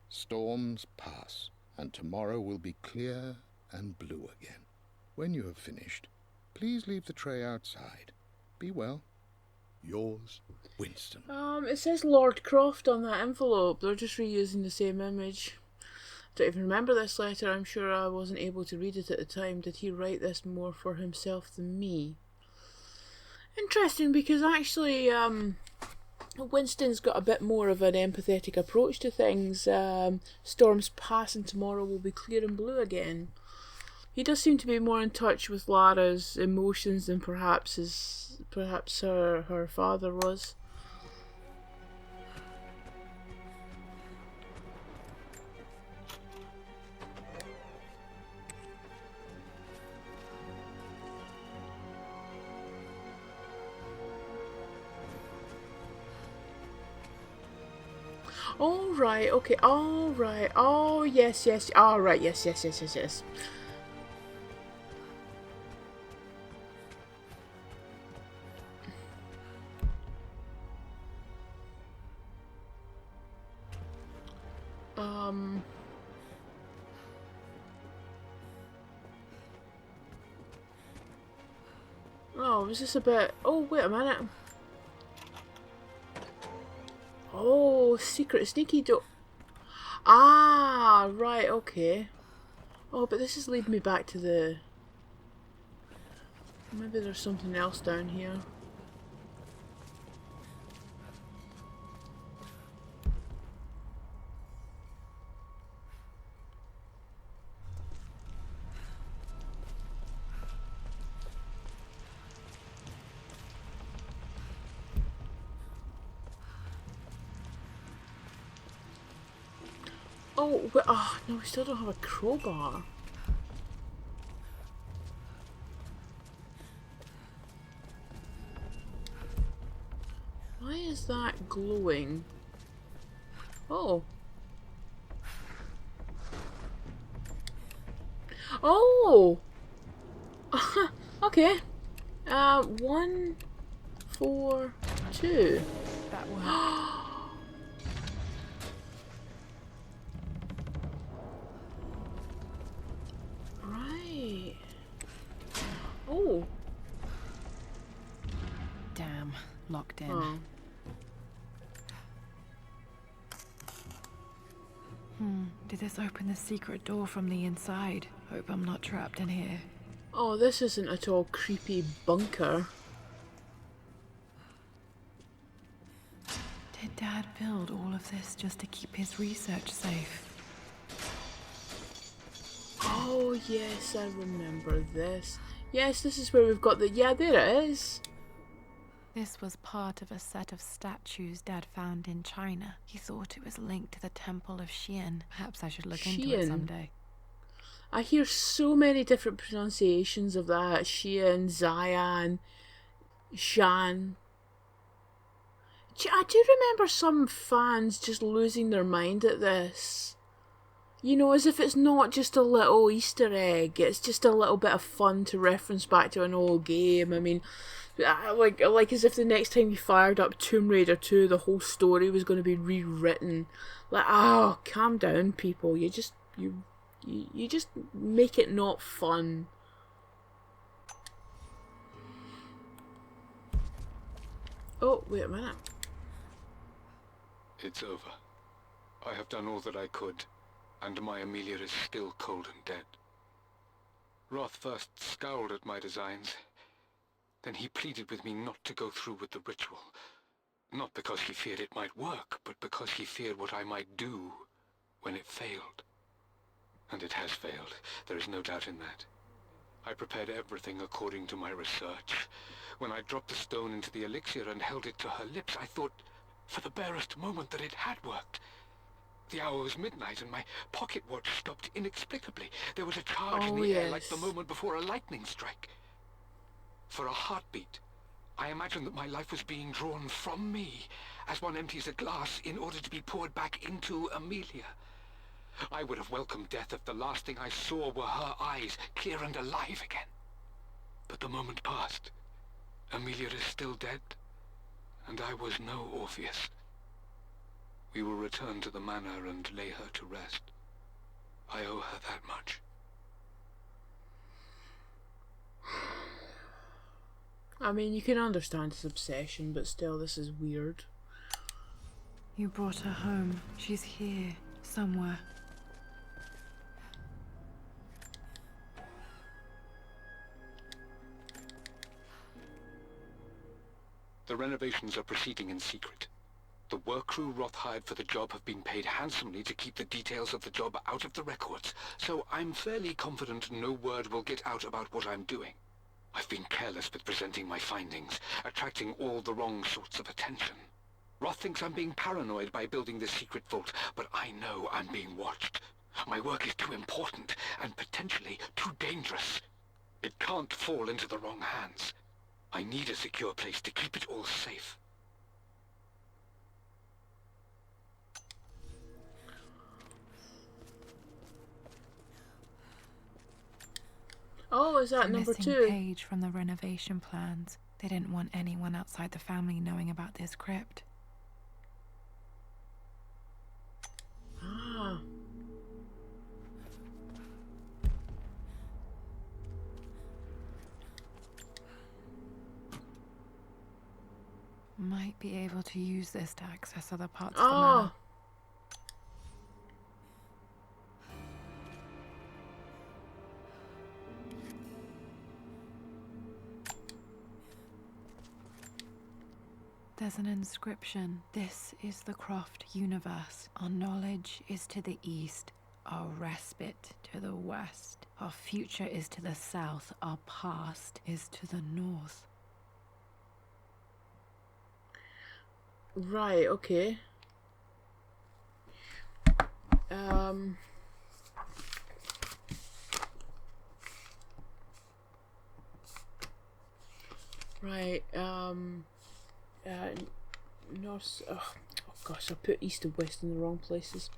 G: Storms pass, and tomorrow will be clear and blue again. When you have finished, please leave the tray outside. Be well. Yours, Winston.
A: It says Lord Croft on that envelope. They're just reusing the same image. Don't even remember this letter. I'm sure I wasn't able to read it at the time. Did he write this more for himself than me? Interesting, because actually, Winston's got a bit more of an empathetic approach to things. Storms pass and tomorrow will be clear and blue again. He does seem to be more in touch with Lara's emotions than perhaps her father was. All right. Okay. All right. Oh yes, yes. All right. Yes, yes, yes, yes, yes. Oh, was this a bit... Oh, wait a minute. Oh, secret sneaky door. Ah, right, okay. Oh, but this is leading me back to the... Maybe there's something else down here. Oh, wait, oh, no, we still don't have a crowbar. Why is that glowing? Oh. Oh! Okay. 1, 4, 2.
B: That worked.
A: Right. Oh.
B: Damn, locked in.
A: Oh.
B: Did this open the secret door from the inside? Hope I'm not trapped in here.
A: Oh, this isn't at all creepy bunker.
B: Did Dad build all of this just to keep his research safe?
A: Oh, yes, I remember this. Yes, this is where we've got the... Yeah, there it is.
B: This was part of a set of statues Dad found in China. He thought it was linked to the Temple of Xian. Perhaps I should look into it
A: Xian?
B: someday.
A: I hear so many different pronunciations of that. Xian, Zion, Shan. I do remember some fans just losing their mind at this. You know, as if it's not just a little Easter egg. It's just a little bit of fun to reference back to an old game. I mean, like as if the next time you fired up Tomb Raider 2, the whole story was going to be rewritten. Like, oh, calm down, people. You just make it not fun. Oh, wait a minute.
D: It's over. I have done all that I could, and my Amelia is still cold and dead. Roth first scowled at my designs. Then he pleaded with me not to go through with the ritual. Not because he feared it might work, but because he feared what I might do when it failed. And it has failed. There is no doubt in that. I prepared everything according to my research. When I dropped the stone into the elixir and held it to her lips, I thought for the barest moment that it had worked. The hour was midnight and my pocket watch stopped inexplicably. There was a charge in the air like the moment before a lightning strike. For a heartbeat, I imagined that my life was being drawn from me as one empties a glass in order to be poured back into Amelia. I would have welcomed death if the last thing I saw were her eyes, clear and alive again. But the moment passed. Amelia is still dead, and I was no Orpheus. We will return to the manor and lay her to rest. I owe her that much.
A: I mean, you can understand his obsession, but still, this is weird.
B: You brought her home. She's here, somewhere.
D: The renovations are proceeding in secret. The work crew Roth hired for the job have been paid handsomely to keep the details of the job out of the records, so I'm fairly confident no word will get out about what I'm doing. I've been careless with presenting my findings, attracting all the wrong sorts of attention. Roth thinks I'm being paranoid by building this secret vault, but I know I'm being watched. My work is too important, and potentially too dangerous. It can't fall into the wrong hands. I need a secure place to keep it all safe.
A: Oh, is that
B: The
A: number
B: missing
A: 2?
B: page from the renovation plans. They didn't want anyone outside the family knowing about this crypt.
A: Ah.
B: Might be able to use this to access other parts of the
A: Oh.
B: manor. There's an inscription. This is the Croft universe. Our knowledge is to the east, our respite to the west. Our future is to the south, our past is to the north.
A: Right, okay. Right, north, oh gosh, I put east and west in the wrong places.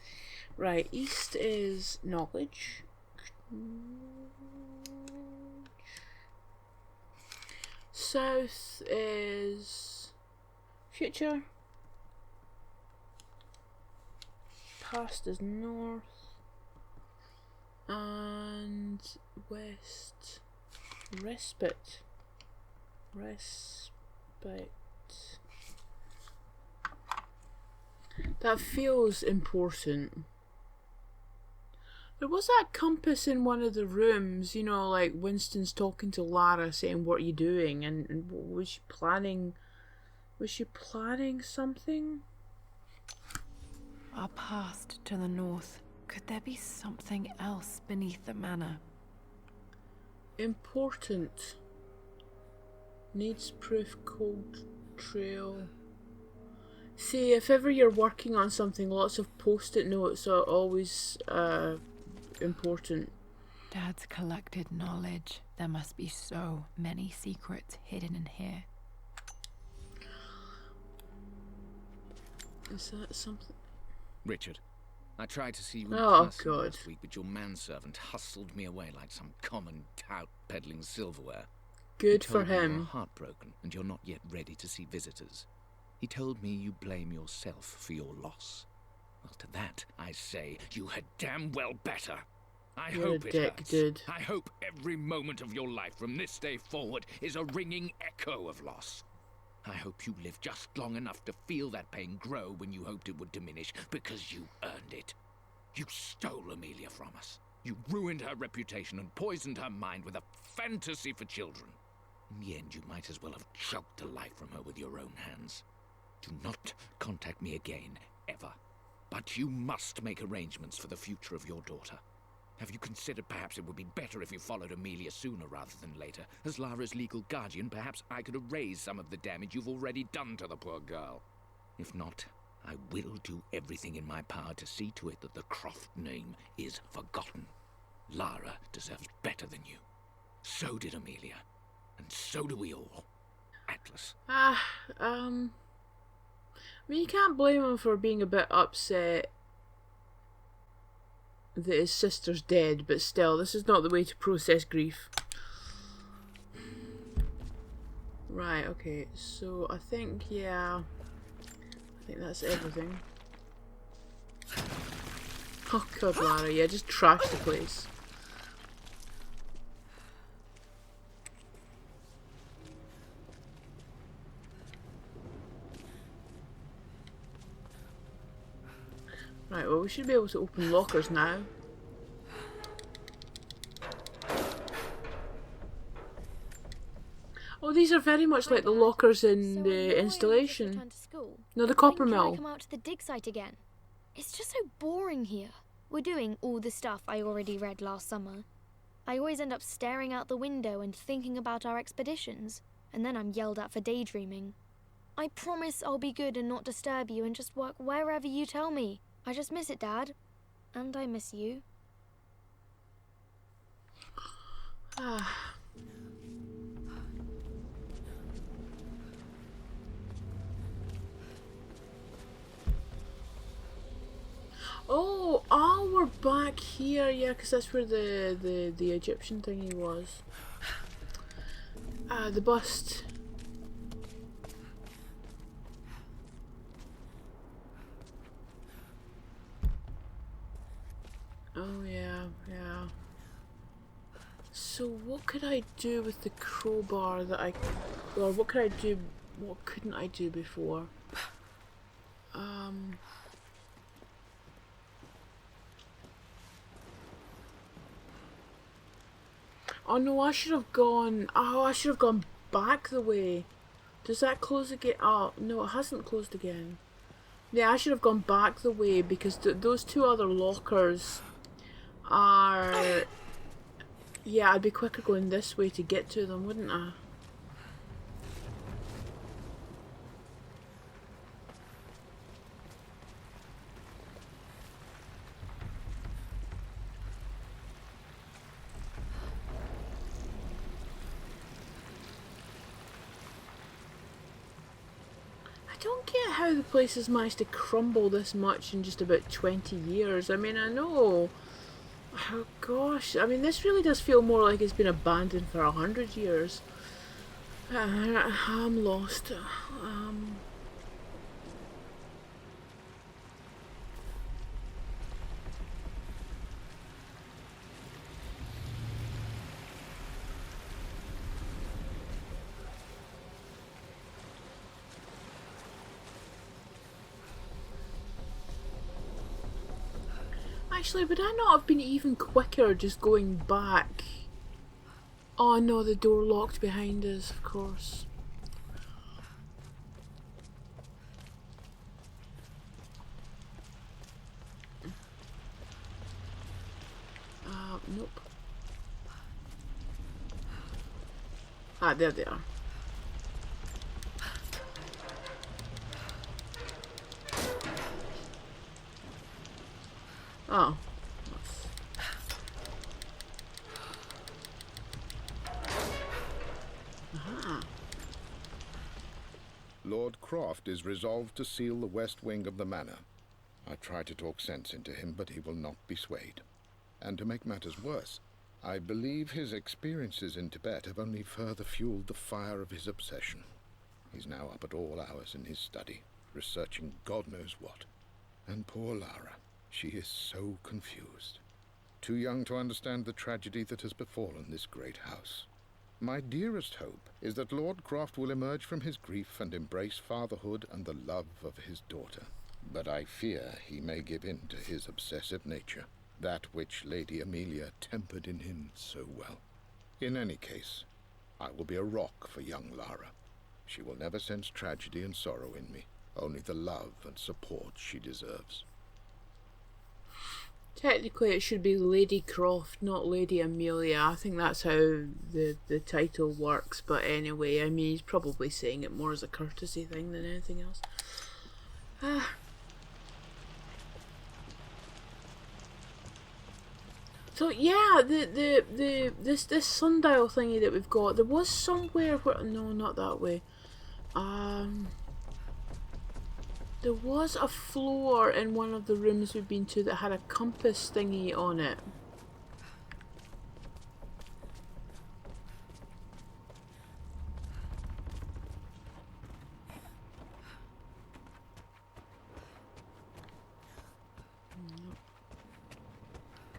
A: Right, east is knowledge. South is future. Past is north. And west, respite. Respite. That feels important. There was that compass in one of the rooms, you know, like Winston's talking to Lara saying, "What are you doing?" And was she planning? Was she planning something?
B: Our past to the north. Could there be something else beneath the manor?
A: Important. Needs proof cold trail. See, if ever you're working on something, lots of post-it notes are always important.
B: Dad's collected knowledge. There must be so many secrets hidden in here.
A: Is that something?
C: Richard, I tried to see you in
A: Oh,
C: person
A: God.
C: last week, but your manservant hustled me away like some common tout peddling silverware.
A: Good
C: He
A: for
C: told me you were
A: him.
C: heartbroken and you're not yet ready to see visitors. He told me you blame yourself for your loss. Well, to that, I say, you had damn well better. I
A: You're
C: hope
A: a
C: it
A: dick,
C: hurts.
A: dude.
C: I hope every moment of your life from this day forward is a ringing echo of loss. I hope you live just long enough to feel that pain grow when you hoped it would diminish, because you earned it. You stole Amelia from us. You ruined her reputation and poisoned her mind with a fantasy for children. In the end, you might as well have choked the life from her with your own hands. Do not contact me again, ever. But you must make arrangements for the future of your daughter. Have you considered perhaps it would be better if you followed Amelia sooner rather than later? As Lara's legal guardian, perhaps I could erase some of the damage you've already done to the poor girl. If not, I will do everything in my power to see to it that the Croft name is forgotten. Lara deserves better than you. So did Amelia. And so do we all. Atlas.
A: I mean, you can't blame him for being a bit upset that his sister's dead, but still, this is not the way to process grief. Right, okay, so I think, yeah, I think that's everything. Oh god, Lara, yeah, just trash the place. Right, well, we should be able to open lockers now. Oh, these are very much like the lockers in the installation. No, the copper
F: When can I
A: mill.
F: come out to the dig site again? It's just so boring here. We're doing all the stuff I already read last summer. I always end up staring out the window and thinking about our expeditions, and then I'm yelled at for daydreaming. I promise I'll be good and not disturb you and just work wherever you tell me. I just miss it, Dad. And I miss you.
A: Ah. Oh, we're back here, yeah, because that's where the Egyptian thingy was. The bust. Oh yeah, yeah. So what could I do with the crowbar that or what could I do, what couldn't I do before? Oh no, I should have gone, I should have gone back the way. Does that close again? Oh, no, it hasn't closed again. Yeah, I should have gone back the way because those two other lockers are... Yeah, I'd be quicker going this way to get to them, wouldn't I? I don't get how the place has managed to crumble this much in just about 20 years. I mean, I know... Oh gosh, I mean, this really does feel more like it's been abandoned for 100 years. I'm lost. Actually, would I not have been even quicker just going back? Oh no, the door locked behind us, of course. Nope. Ah, there they are. Oh. Aha.
G: Lord Croft is resolved to seal the west wing of the manor. I try to talk sense into him, but he will not be swayed. And to make matters worse, I believe his experiences in Tibet have only further fueled the fire of his obsession. He's now up at all hours in his study, researching God knows what. And poor Lara, she is so confused. Too young to understand the tragedy that has befallen this great house. My dearest hope is that Lord Croft will emerge from his grief and embrace fatherhood and the love of his daughter. But I fear he may give in to his obsessive nature, that which Lady Amelia tempered in him so well. In any case, I will be a rock for young Lara. She will never sense tragedy and sorrow in me, only the love and support she deserves.
A: Technically it should be Lady Croft, not Lady Amelia. I think that's how the title works, but anyway, I mean, he's probably saying it more as a courtesy thing than anything else. So yeah, this sundial thingy that we've got, there was somewhere where, no, not that way. There was a floor in one of the rooms we've been to that had a compass thingy on it.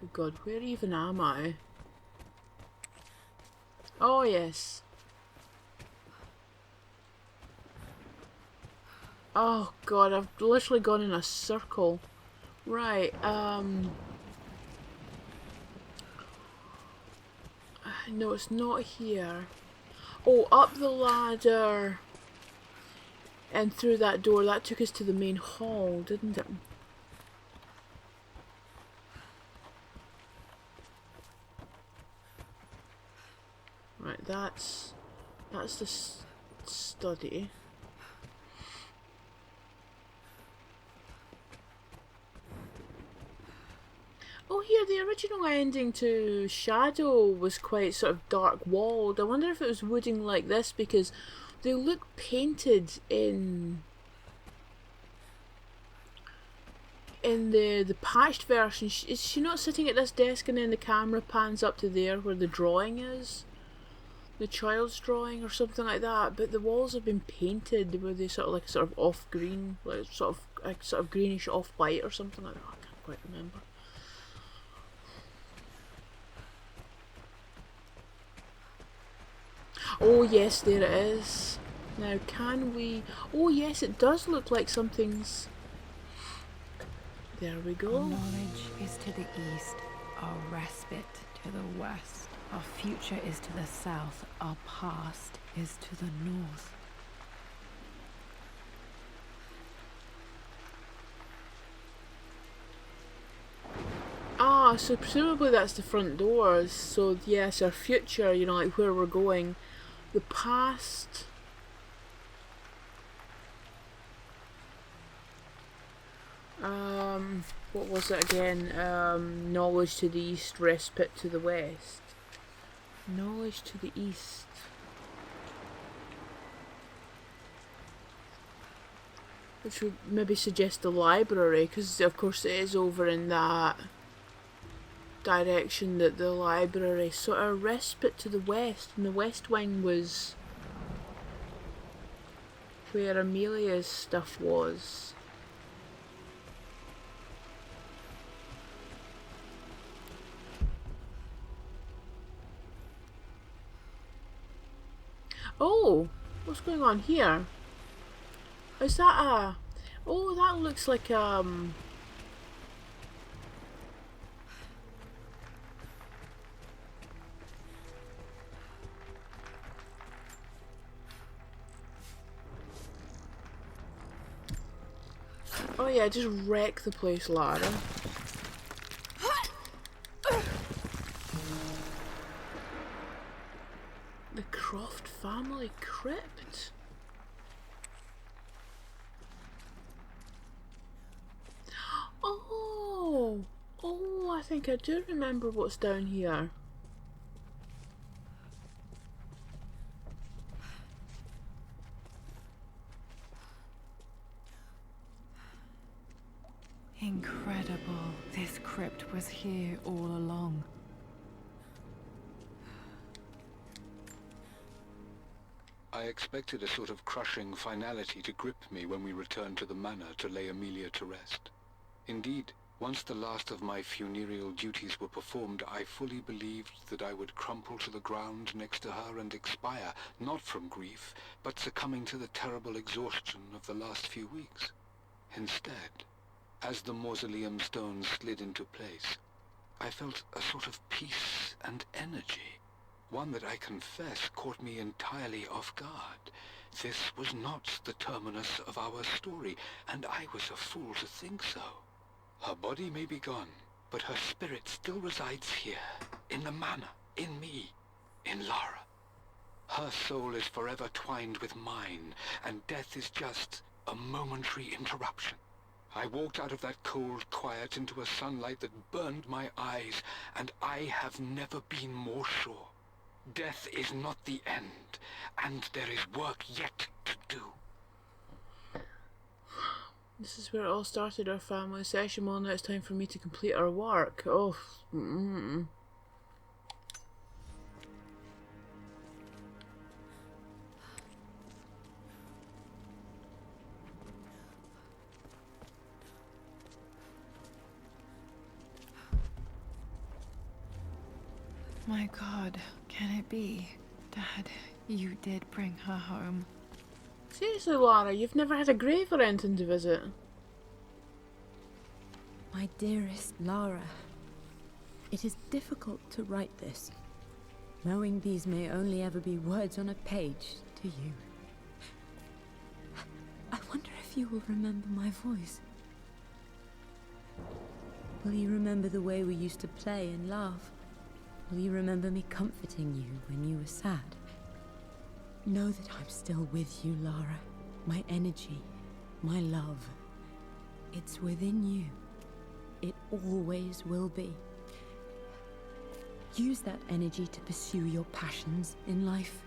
A: Good God, where even am I? Oh yes. Oh God, I've literally gone in a circle. Right, no, it's not here. Oh, up the ladder and through that door. That took us to the main hall, didn't it? Right, that's the study. Oh, here, the original ending to Shadow was quite sort of dark walled. I wonder if it was wooding like this because they look painted in... in the patched version, is she not sitting at this desk and then the camera pans up to there where the drawing is? The child's drawing or something like that, but the walls have been painted where they sort of off green, like sort of greenish off white or something like that. I can't quite remember. Oh yes, there it is. Now can we... Oh yes, it does look like something's... There we go.
B: Our knowledge is to the east, our respite to the west. Our future is to the south, our past is to the north.
A: Ah, so presumably that's the front doors. So yes, our future, you know, like where we're going. The past... what was it again? Knowledge to the east, respite to the west. Knowledge to the east. Which would maybe suggest the library, because of course it is over in that direction that the library. So our respite to the west, and the west wing was where Amelia's stuff was. Oh, what's going on here? Is that a... Oh, that looks like Oh yeah, just wreck the place, Lara. The Croft family crypt. Oh, I think I do remember what's down here.
B: Incredible. This crypt was here all along.
D: I expected a sort of crushing finality to grip me when we returned to the manor to lay Amelia to rest. Indeed, once the last of my funereal duties were performed, I fully believed that I would crumple to the ground next to her and expire, not from grief, but succumbing to the terrible exhaustion of the last few weeks. Instead, as the mausoleum stones slid into place, I felt a sort of peace and energy, one that I confess caught me entirely off guard. This was not the terminus of our story, and I was a fool to think so. Her body may be gone, but her spirit still resides here, in the manor, in me, in Lara. Her soul is forever twined with mine, and death is just a momentary interruption. I walked out of that cold quiet into a sunlight that burned my eyes, and I have never been more sure. Death is not the end, and there is work yet to do.
A: This is where it all started, our family session. Well, now it's time for me to complete our work. Oh,
B: My God, can it be? Dad, you did bring her home.
A: Seriously, Lara, you've never had a grave or anything to visit?
E: My dearest Lara, it is difficult to write this, knowing these may only ever be words on a page to you. I wonder if you will remember my voice. Will you remember the way we used to play and laugh? Will you remember me comforting you when you were sad? Know that I'm still with you, Lara. My energy, my love. It's within you. It always will be. Use that energy to pursue your passions in life.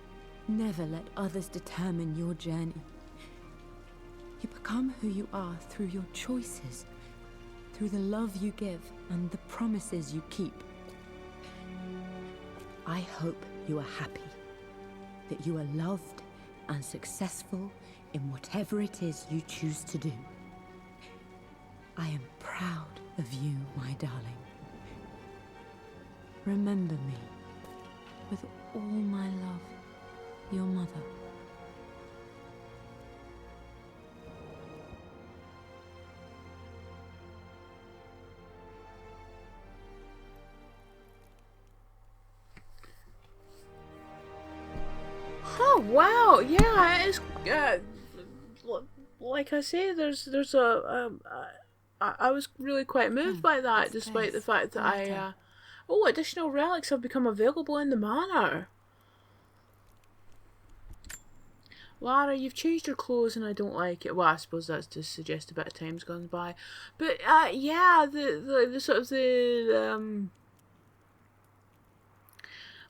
E: Never let others determine your journey. You become who you are through your choices. through the love you give and the promises you keep. I hope you are happy, that you are loved and successful in whatever it is you choose to do. I am proud of you, my darling. Remember me, with all my love, your mother.
A: Oh wow, yeah, it's like I say, there's I was really quite moved by that, despite the fact that additional relics have become available in the manor. Lara, you've changed your clothes and I don't like it. Well, I suppose that's to suggest a bit of time's gone by. But yeah, the sort of the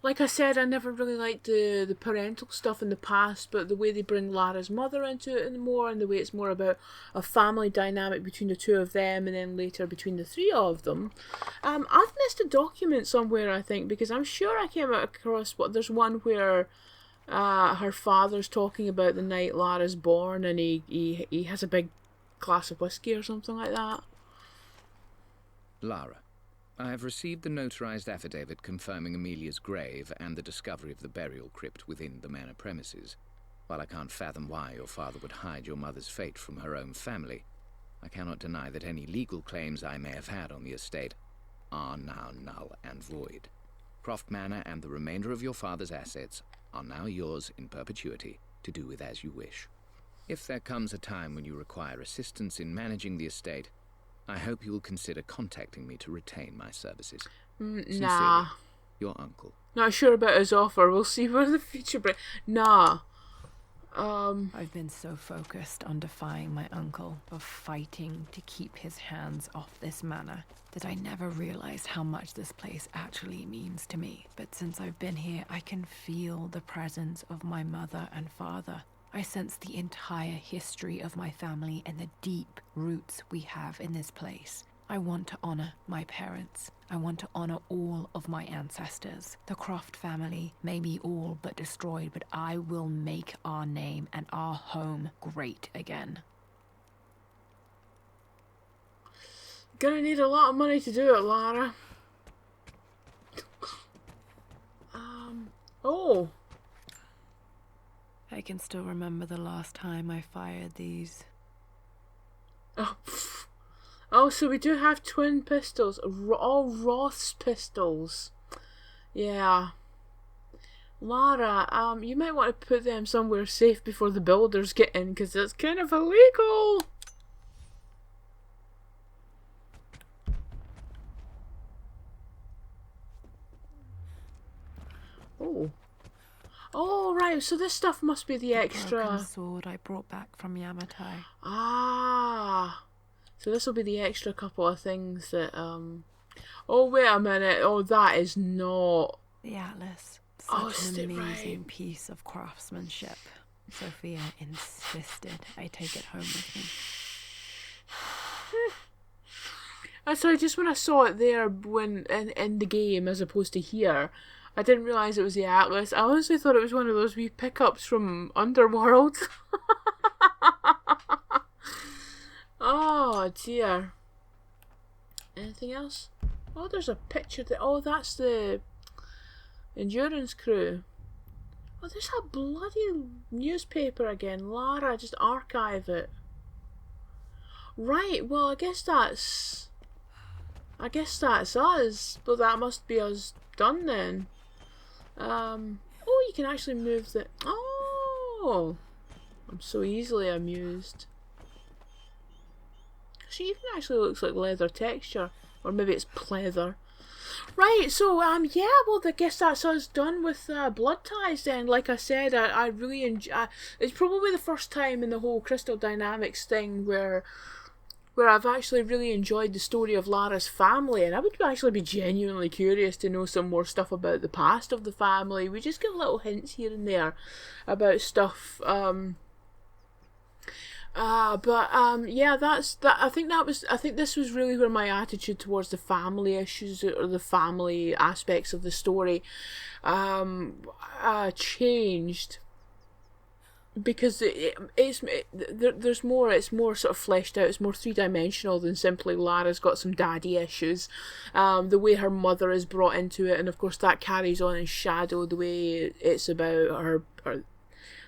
A: like I said, I never really liked the parental stuff in the past, but the way they bring Lara's mother into it more, and the way it's more about a family dynamic between the two of them, and then later between the three of them. I've missed a document somewhere, I think, because I'm sure I came across there's one where her father's talking about the night Lara's born, and he has a big glass of whiskey or something like that.
C: Lara, I have received the notarized affidavit confirming Amelia's grave and the discovery of the burial crypt within the manor premises. While I can't fathom why your father would hide your mother's fate from her own family, I cannot deny that any legal claims I may have had on the estate are now null and void. Croft Manor and the remainder of your father's assets are now yours in perpetuity to do with as you wish. If there comes a time when you require assistance in managing the estate, I hope you will consider contacting me to retain my services.
A: Nah.
C: Your uncle.
A: Not sure about his offer. We'll see where the future brings. Nah.
B: I've been so focused on defying my uncle, of fighting to keep his hands off this manor, that I never realized how much this place actually means to me. But since I've been here, I can feel the presence of my mother and father. I sense the entire history of my family and the deep roots we have in this place. I want to honor my parents. I want to honor all of my ancestors. The Croft family may be all but destroyed, but I will make our name and our home great again.
A: Gonna need a lot of money to do it, Lara. Oh.
B: I can still remember the last time I fired these.
A: Oh, so we do have twin pistols. All Roth's pistols. Yeah. Lara, you might want to put them somewhere safe before the builders get in, because it's kind of illegal. Oh. Oh, right, so this stuff must be the extra...
B: broken sword I brought back from Yamatai.
A: Ah. So this will be the extra couple of things that, Oh, wait a minute. Oh, that is not...
B: The Atlas. Such an amazing piece of craftsmanship. Sophia insisted I take it home with me.
A: Sorry, just when I saw it there when in the game as opposed to here, I didn't realise it was the Atlas. I honestly thought it was one of those wee pickups from Underworld. Oh dear. Anything else? Oh, there's a picture there. Oh, that's the Endurance crew. Oh, there's a bloody newspaper again. Lara, just archive it. Right, well, I guess that's us. But that must be us done then. Oh, you can actually move the... Oh! I'm so easily amused. So even actually looks like leather texture. Or maybe it's pleather. Right, so, yeah, well, I guess that's us done with Blood Ties then. Like I said, I really enjoy... it's probably the first time in the whole Crystal Dynamics thing where I've actually really enjoyed the story of Lara's family, and I would actually be genuinely curious to know some more stuff about the past of the family. We just get little hints here and there about stuff, Yeah, that's that. I think this was really where my attitude towards the family issues or the family aspects of the story changed, because there's more. It's more sort of fleshed out. It's more 3-dimensional than simply Lara's got some daddy issues. The way her mother is brought into it, and of course that carries on in Shadow. The way it's about her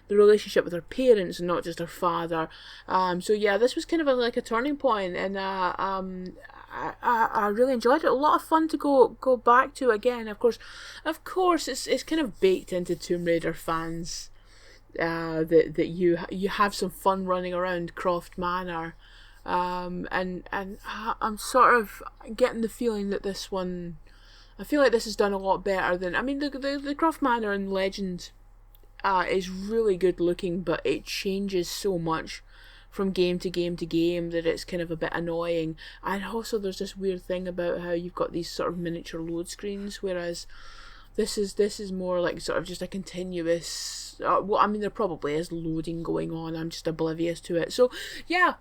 A: the relationship with her parents and not just her father. So yeah, this was kind of like a turning point, and I really enjoyed it. A lot of fun to go back to again. Of course, it's kind of baked into Tomb Raider fans. That you have some fun running around Croft Manor, and I'm sort of getting the feeling that this one, I feel like this is done a lot better than, I mean, the Croft Manor in Legend is really good looking, but it changes so much from game to game to game that it's kind of a bit annoying. And also there's this weird thing about how you've got these sort of miniature load screens, whereas this is more like sort of just a continuous. Well, I mean, there probably is loading going on. I'm just oblivious to it. So, yeah,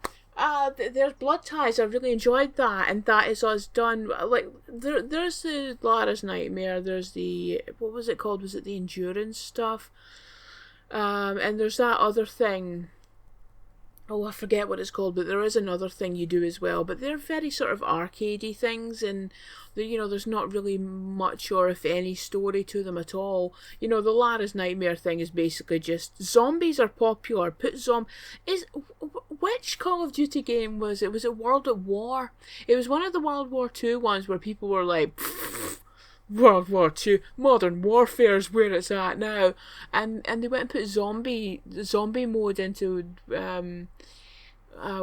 A: there's Blood Ties. I really enjoyed that, and that is us done. Like, there's the Lara's Nightmare. There's the, what was it called? Was it the Endurance stuff? And there's that other thing. Oh, I forget what it's called, but there is another thing you do as well. But they're very sort of arcadey things, and there's not really much or if any story to them at all. The Lara's Nightmare thing is basically just zombies are popular. Which Call of Duty game was it? Was it World at War? It was one of the World War II ones where people were like, World War II, modern warfare's where it's at now, and they went and put zombie mode into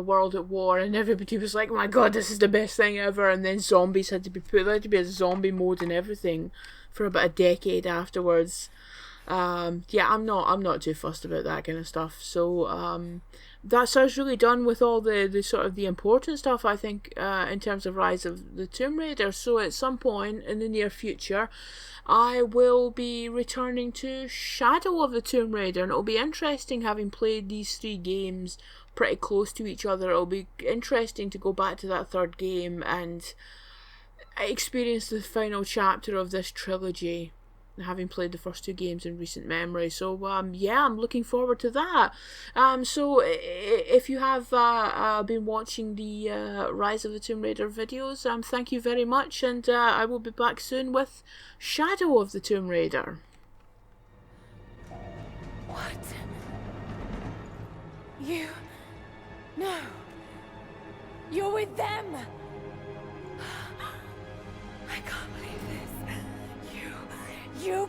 A: World at War, and everybody was like, oh my god, this is the best thing ever. And then zombies had to be put, there had to be a zombie mode and everything for about a decade afterwards. Yeah, I'm not too fussed about that kind of stuff. So that's us really done with all the sort of the important stuff, I think, in terms of Rise of the Tomb Raider. So at some point in the near future, I will be returning to Shadow of the Tomb Raider, and it'll be interesting, having played these 3 games pretty close to each other. It'll be interesting to go back to that 3rd game and experience the final chapter of this trilogy, having played the first 2 games in recent memory. So yeah, I'm looking forward to that. So if you have been watching the Rise of the Tomb Raider videos, thank you very much, and I will be back soon with Shadow of the Tomb Raider.
B: What? You? No. You're with them! I can't believe this. You...